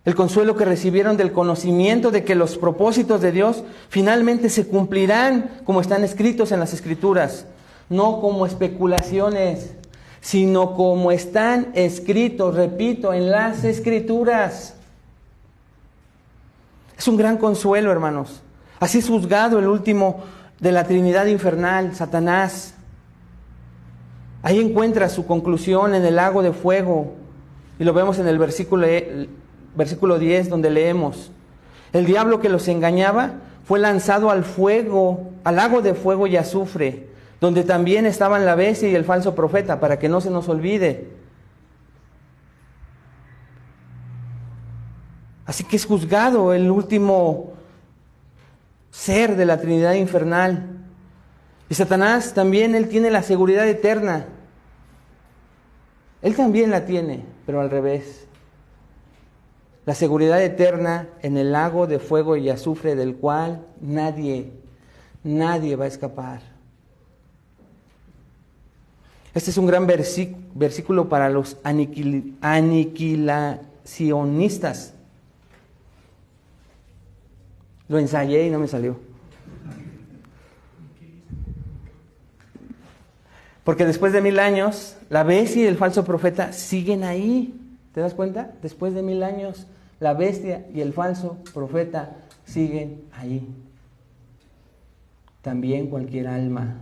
El consuelo que recibieron del conocimiento de que los propósitos de Dios finalmente se cumplirán como están escritos en las Escrituras, no como especulaciones, sino como están escritos, repito, en las Escrituras. Es un gran consuelo, hermanos. Así es juzgado el último de la Trinidad infernal, Satanás. Ahí encuentra su conclusión en el lago de fuego. Y lo vemos en el versículo 10, donde leemos: el diablo que los engañaba fue lanzado al fuego, al lago de fuego y azufre, donde también estaban la bestia y el falso profeta, para que no se nos olvide. Así que es juzgado el último ser de la Trinidad infernal. Y Satanás también, él tiene la seguridad eterna. Él también la tiene, pero al revés. La seguridad eterna en el lago de fuego y azufre, del cual nadie va a escapar. Este es un gran versículo para los aniquilacionistas. Lo ensayé y no me salió. Porque después de 1000 años, la bestia y el falso profeta siguen ahí. ¿Te das cuenta? Después de 1000 años, la bestia y el falso profeta siguen ahí. También cualquier alma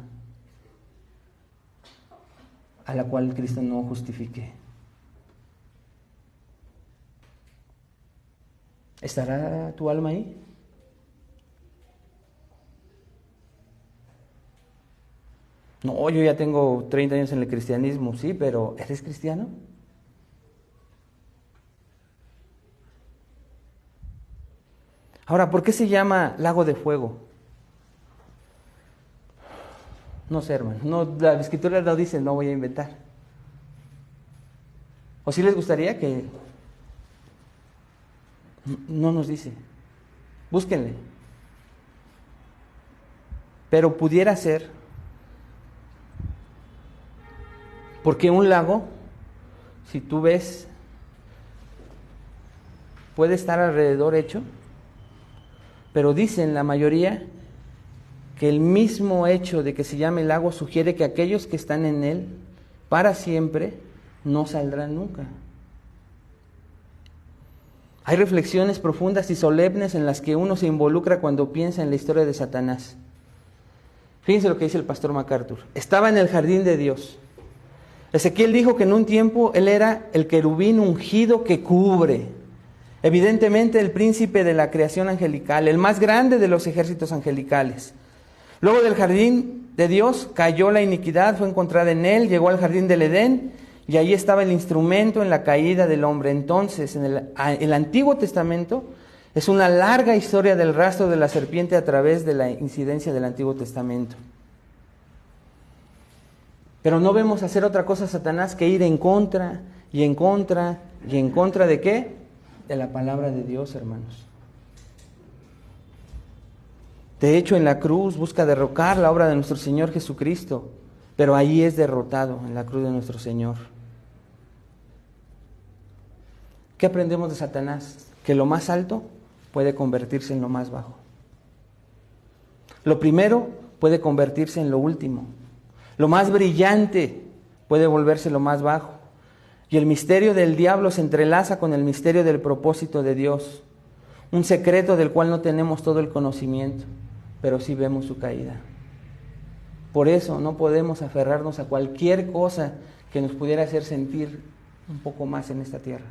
a la cual Cristo no justifique. ¿Estará tu alma ahí? No, yo ya tengo 30 años en el cristianismo, sí, pero ¿eres cristiano? Ahora, ¿por qué se llama lago de fuego? No sé, hermano, no, la Escritura lo dice, no voy a inventar. ¿O si les gustaría que...? No nos dice. Búsquenle. Pero pudiera ser, porque un lago, si tú ves, puede estar alrededor hecho, pero dicen la mayoría que el mismo hecho de que se llame lago sugiere que aquellos que están en él para siempre no saldrán nunca. Hay reflexiones profundas y solemnes en las que uno se involucra cuando piensa en la historia de Satanás. Fíjense lo que dice el pastor MacArthur. Estaba en el jardín de Dios. Ezequiel dijo que en un tiempo él era el querubín ungido que cubre. Evidentemente el príncipe de la creación angelical, el más grande de los ejércitos angelicales. Luego del jardín de Dios cayó la iniquidad, fue encontrada en él, llegó al jardín del Edén y ahí estaba el instrumento en la caída del hombre. Entonces, en el Antiguo Testamento es una larga historia del rastro de la serpiente a través de la incidencia del Antiguo Testamento. Pero no vemos hacer otra cosa a Satanás que ir en contra y en contra y en contra ¿de qué? De la palabra de Dios, hermanos. De hecho, en la cruz busca derrocar la obra de nuestro Señor Jesucristo, pero ahí es derrotado, en la cruz de nuestro Señor. ¿Qué aprendemos de Satanás? Que lo más alto puede convertirse en lo más bajo. Lo primero puede convertirse en lo último. Lo más brillante puede volverse lo más bajo. Y el misterio del diablo se entrelaza con el misterio del propósito de Dios. Un secreto del cual no tenemos todo el conocimiento, pero sí vemos su caída. Por eso no podemos aferrarnos a cualquier cosa que nos pudiera hacer sentir un poco más en esta tierra.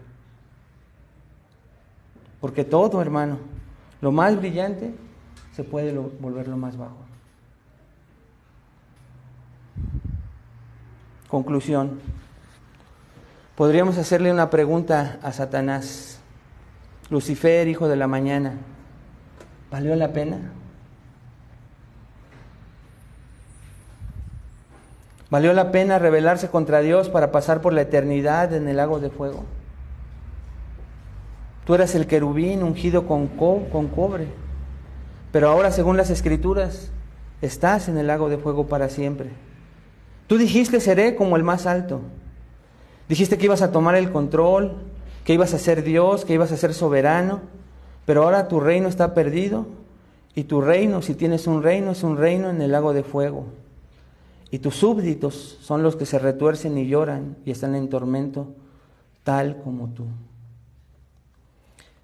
Porque todo, hermano, lo más brillante se puede volver lo más bajo. Conclusión. Podríamos hacerle una pregunta a Satanás. Lucifer, hijo de la mañana, ¿valió la pena? ¿Valió la pena rebelarse contra Dios para pasar por la eternidad en el lago de fuego? Tú eras el querubín ungido con cobre, pero ahora, según las Escrituras, estás en el lago de fuego para siempre. Tú dijiste, seré como el más alto. Dijiste que ibas a tomar el control, que ibas a ser Dios, que ibas a ser soberano, pero ahora tu reino está perdido, y tu reino, si tienes un reino, es un reino en el lago de fuego. Y tus súbditos son los que se retuercen y lloran y están en tormento, tal como tú.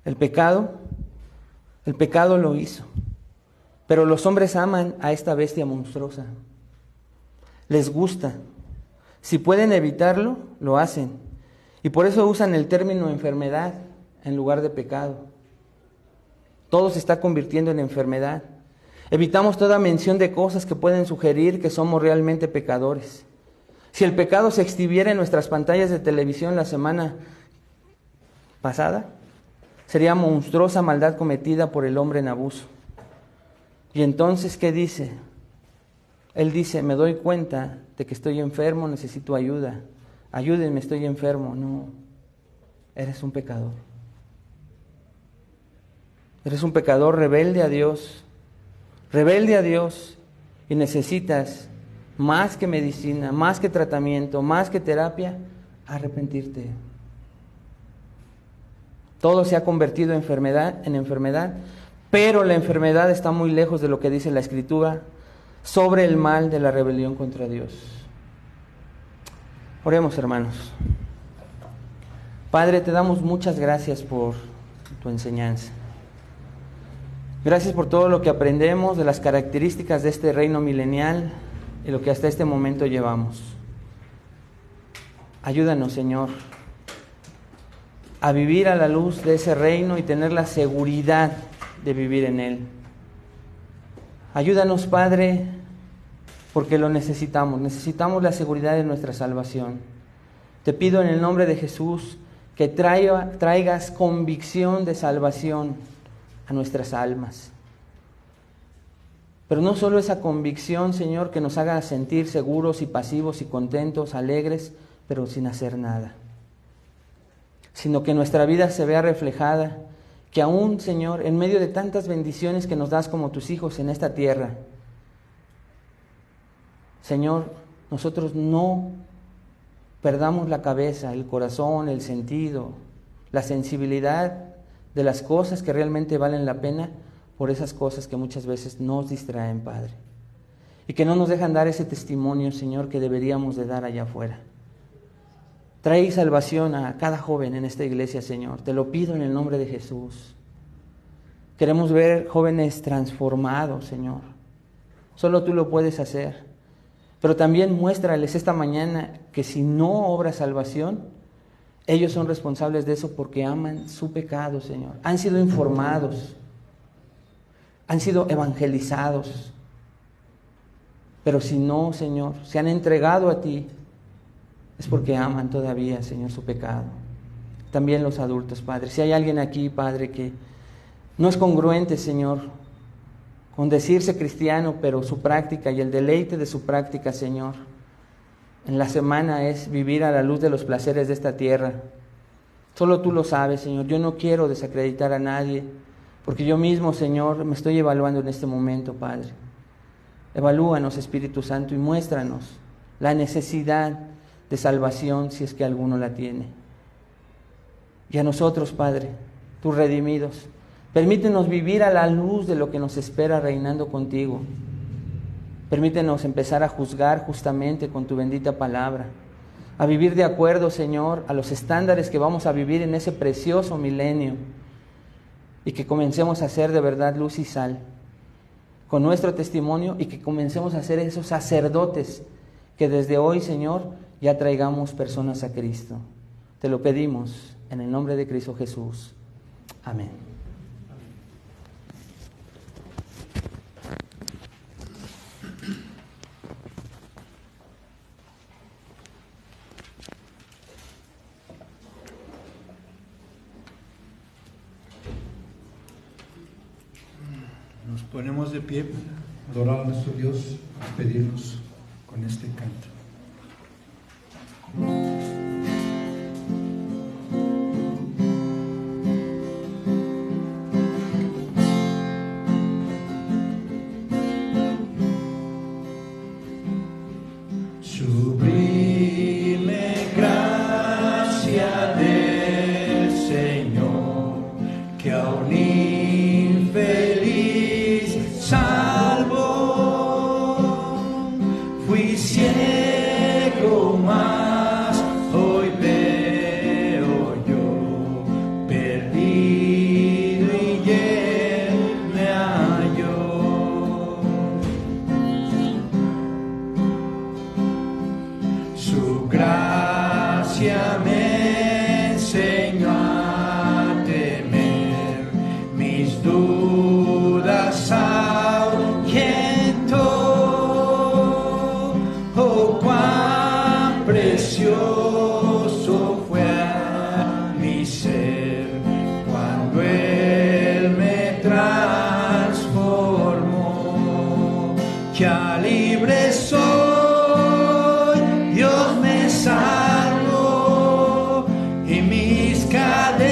El pecado lo hizo, pero los hombres aman a esta bestia monstruosa. Les gusta. Si pueden evitarlo, lo hacen. Y por eso usan el término enfermedad en lugar de pecado. Todo se está convirtiendo en enfermedad. Evitamos toda mención de cosas que pueden sugerir que somos realmente pecadores. Si el pecado se exhibiera en nuestras pantallas de televisión la semana pasada, sería monstruosa maldad cometida por el hombre en abuso. Y entonces, ¿qué dice? Él dice, me doy cuenta de que estoy enfermo, necesito ayuda. Ayúdenme, estoy enfermo. No, eres un pecador. Eres un pecador rebelde a Dios. Rebelde a Dios, y necesitas más que medicina, más que tratamiento, más que terapia, arrepentirte. Todo se ha convertido en enfermedad, pero la enfermedad está muy lejos de lo que dice la Escritura sobre el mal de la rebelión contra Dios. Oremos, hermanos. Padre, te damos muchas gracias por tu enseñanza. Gracias por todo lo que aprendemos de las características de este reino milenial y lo que hasta este momento llevamos. Ayúdanos, Señor, a vivir a la luz de ese reino y tener la seguridad de vivir en él. Ayúdanos, Padre, porque lo necesitamos. Necesitamos la seguridad de nuestra salvación. Te pido en el nombre de Jesús que traigas convicción de salvación a nuestras almas. Pero no solo esa convicción, Señor, que nos haga sentir seguros y pasivos y contentos, alegres, pero sin hacer nada, sino que nuestra vida se vea reflejada, que aún, Señor, en medio de tantas bendiciones que nos das como tus hijos en esta tierra, Señor, nosotros no perdamos la cabeza, el corazón, el sentido, la sensibilidad de las cosas que realmente valen la pena por esas cosas que muchas veces nos distraen, Padre. Y que no nos dejan dar ese testimonio, Señor, que deberíamos de dar allá afuera. Trae salvación a cada joven en esta iglesia, Señor. Te lo pido en el nombre de Jesús. Queremos ver jóvenes transformados, Señor. Solo tú lo puedes hacer. Pero también muéstrales esta mañana que si no obra salvación, ellos son responsables de eso porque aman su pecado, Señor. Han sido informados, han sido evangelizados. Pero si no, Señor, se han entregado a ti, es porque aman todavía, Señor, su pecado. También los adultos, Padre. Si hay alguien aquí, Padre, que no es congruente, Señor, con decirse cristiano, pero su práctica y el deleite de su práctica, Señor, en la semana es vivir a la luz de los placeres de esta tierra. Solo tú lo sabes, Señor. Yo no quiero desacreditar a nadie, porque yo mismo, Señor, me estoy evaluando en este momento, Padre. Evalúanos, Espíritu Santo, y muéstranos la necesidad de salvación si es que alguno la tiene. Y a nosotros, Padre, tus redimidos, permítenos vivir a la luz de lo que nos espera reinando contigo. Permítenos empezar a juzgar justamente con tu bendita palabra, a vivir de acuerdo, Señor, a los estándares que vamos a vivir en ese precioso milenio, y que comencemos a ser de verdad luz y sal con nuestro testimonio, y que comencemos a ser esos sacerdotes que desde hoy, Señor, ya traigamos personas a Cristo. Te lo pedimos en el nombre de Cristo Jesús. Amén. Nos ponemos de pie para adorar a nuestro Dios, despedirnos con este canto. Sublime gracia del Fui ciego, mas hoy veo yo, perdido y él me halló. Su gracia me enseñó a temer, mis dudas ahuyentó. Oh, cuán precioso fue a mi ser cuando Él me transformó. Ya libre soy, Dios me salvó, y mis cadenas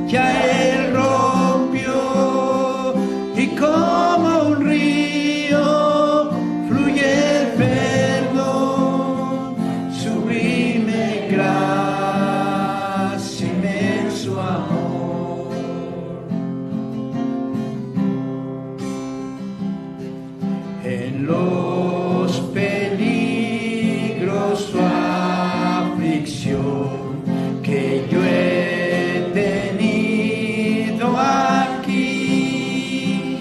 ya Él rompió, y como un río fluye el perdón, sublime gracia, inmenso amor. En los peligros su aflicción que yo he tenido aquí,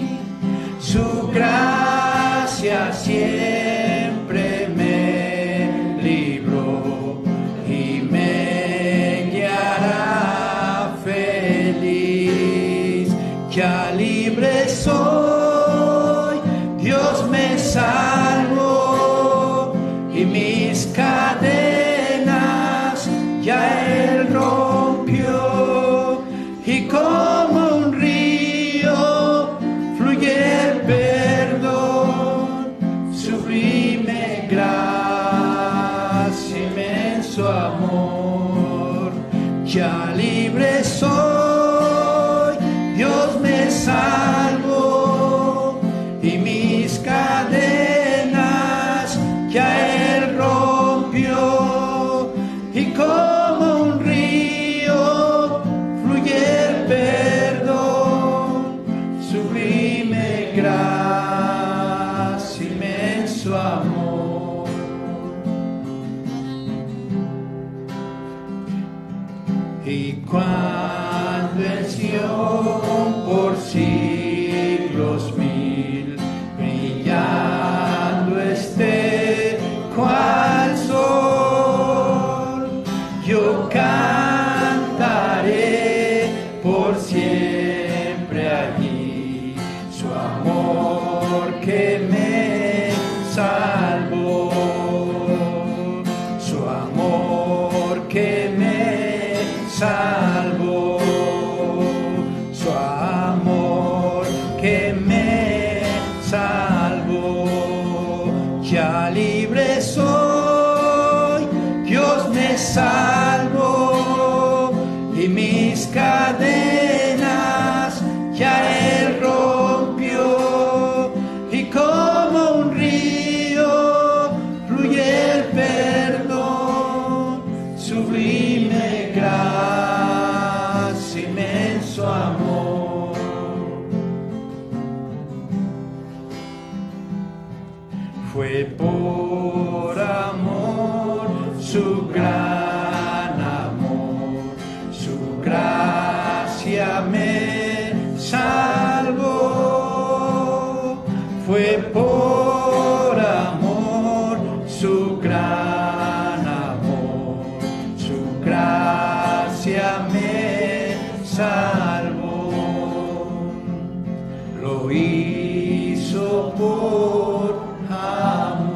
su gracia siempre me libró y me guiará feliz. Ya libre soy, Dios me salvó, y mis cadenas ya Él rompió, y como un río fluye el perdón, sublime gracia, inmenso amor. Ya libre soy, Dios me salvó, y mis cadenas ya Él rompió, y como un río fluye el perdón, sublime gracia, inmenso amor. Y cuando el Sión por siglos mil brillando esté cual sol, yo cantaré por siempre allí su amor que me salvó, su amor que me salvó, su amor que me salvó. Ya libre soy, Dios me salvó, y mis cadenas ya Él rompió, y como un río fluye el perdón, sublime gracia, inmenso amor. Fue por amor, su gran amor, su gracia me salvó. Fue por amor, su gran amor, su gracia me salvó. Lo hizo por amor.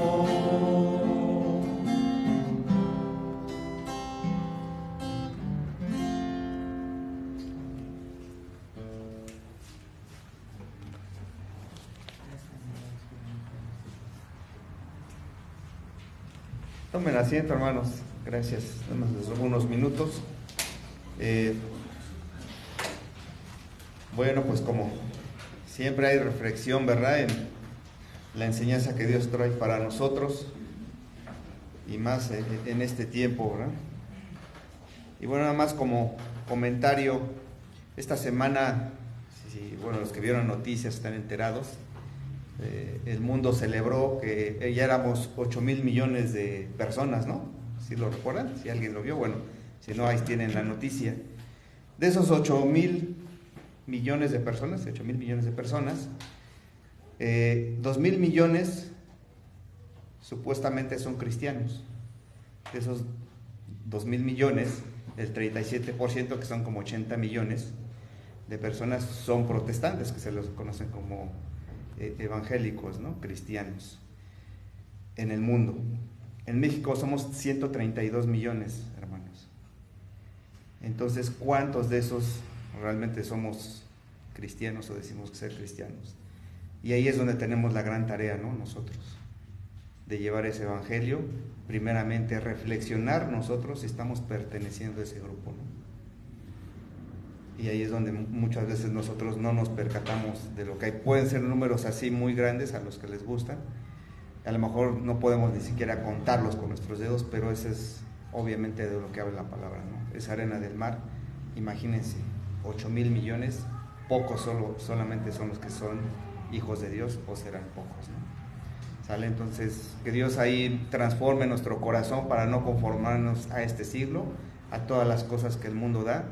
Tomen asiento, hermanos. Gracias. Demos unos minutos. Bueno, pues como siempre hay reflexión, ¿verdad?, en la enseñanza que Dios trae para nosotros, y más en este tiempo, ¿verdad? Y bueno, nada más como comentario, esta semana, bueno, los que vieron noticias están enterados, el mundo celebró que ya éramos 8,000 millones de personas, ¿no? ¿Sí lo recuerdan? Si alguien lo vio, bueno, si no, ahí tienen la noticia. De esos 8,000 millones de personas, 2,000 millones supuestamente son cristianos. De esos 2,000 millones, el 37%, que son como 80 millones de personas, son protestantes, que se los conocen como evangélicos, ¿no? Cristianos en el mundo. En México somos 132 millones, hermanos. Entonces, ¿cuántos de esos realmente somos cristianos o decimos ser cristianos? Y ahí es donde tenemos la gran tarea, ¿no? Nosotros, de llevar ese evangelio, primeramente reflexionar nosotros si estamos perteneciendo a ese grupo, ¿no? Y ahí es donde muchas veces nosotros no nos percatamos de lo que hay. Pueden ser números así muy grandes a los que les gustan, a lo mejor no podemos ni siquiera contarlos con nuestros dedos, pero ese es obviamente de lo que habla la palabra, ¿no? Esa arena del mar, imagínense, 8,000 millones, pocos solamente son los que son hijos de Dios, o serán pocos, ¿no? ¿Sale? Entonces, que Dios ahí transforme nuestro corazón para no conformarnos a este siglo, a todas las cosas que el mundo da,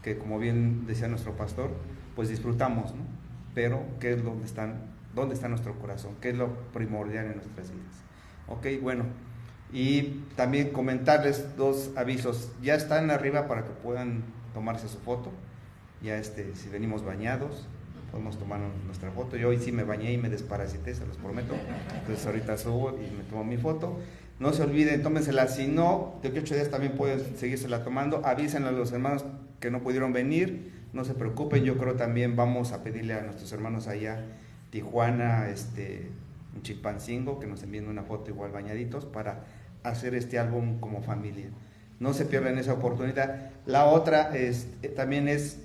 que como bien decía nuestro pastor, pues disfrutamos, ¿no? Pero, ¿qué es dónde está nuestro corazón? ¿Qué es lo primordial en nuestras vidas? Ok, bueno, y también comentarles 2 avisos. Ya están arriba para que puedan tomarse su foto. Ya si venimos bañados, podemos tomar nuestra foto. Yo hoy sí me bañé y me desparasité, se los prometo. Entonces ahorita subo y me tomo mi foto. No se olviden, tómensela. Si no, de 8 días también pueden seguírsela tomando. Avísenle a los hermanos que no pudieron venir. No se preocupen, yo creo también vamos a pedirle a nuestros hermanos allá, Tijuana, en Chilpancingo, que nos envíen una foto igual bañaditos para hacer este álbum como familia. No se pierdan esa oportunidad. La otra también es,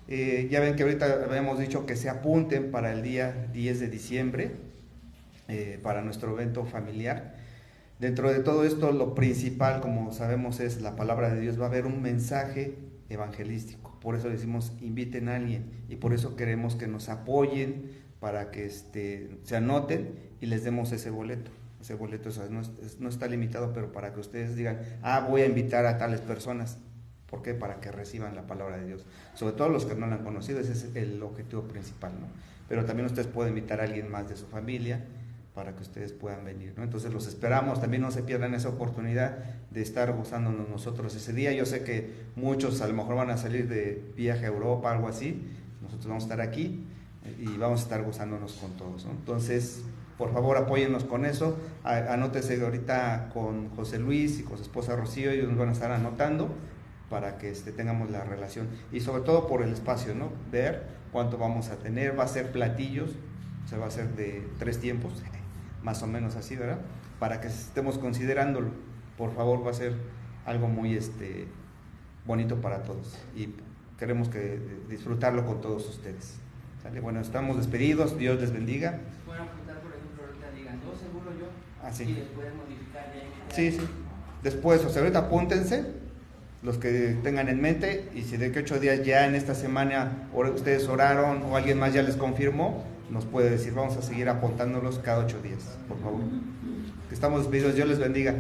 ya ven que ahorita habíamos dicho que se apunten para el día 10 de diciembre, para nuestro evento familiar. Dentro de todo esto, lo principal, como sabemos, es la palabra de Dios. Va a haber un mensaje evangelístico. Por eso decimos, inviten a alguien, y por eso queremos que nos apoyen para que se anoten y les demos ese boleto. Ese boleto no está limitado, pero para que ustedes digan, voy a invitar a tales personas. ¿Por qué? Para que reciban la palabra de Dios. Sobre todo los que no la han conocido, ese es el objetivo principal, ¿no? Pero también ustedes pueden invitar a alguien más de su familia para que ustedes puedan venir, ¿no? Entonces los esperamos, también no se pierdan esa oportunidad de estar gozándonos nosotros ese día. Yo sé que muchos a lo mejor van a salir de viaje a Europa, algo así. Nosotros vamos a estar aquí y vamos a estar gozándonos con todos, ¿no? Entonces, por favor, apóyennos con eso. Anótese ahorita con José Luis y con su esposa Rocío, ellos nos van a estar anotando para que tengamos la relación, y sobre todo por el espacio, ¿no? Ver cuánto vamos a tener. Va a ser platillos, se va a hacer de 3 tiempos, más o menos así, ¿verdad? Para que estemos considerándolo. Por favor, va a ser algo muy bonito para todos, y queremos disfrutarlo con todos ustedes. ¿Sale? Bueno, estamos despedidos, Dios les bendiga. Pueden apuntar, por ejemplo, ahorita digan 2 seguro yo, sí. Y les pueden modificar ya. Sí. Después, ahorita apúntense los que tengan en mente, y si de que 8 días ya en esta semana ustedes oraron o alguien más ya les confirmó, nos puede decir. Vamos a seguir apuntándolos cada 8 días, por favor. Que estamos despedidos, Dios les bendiga.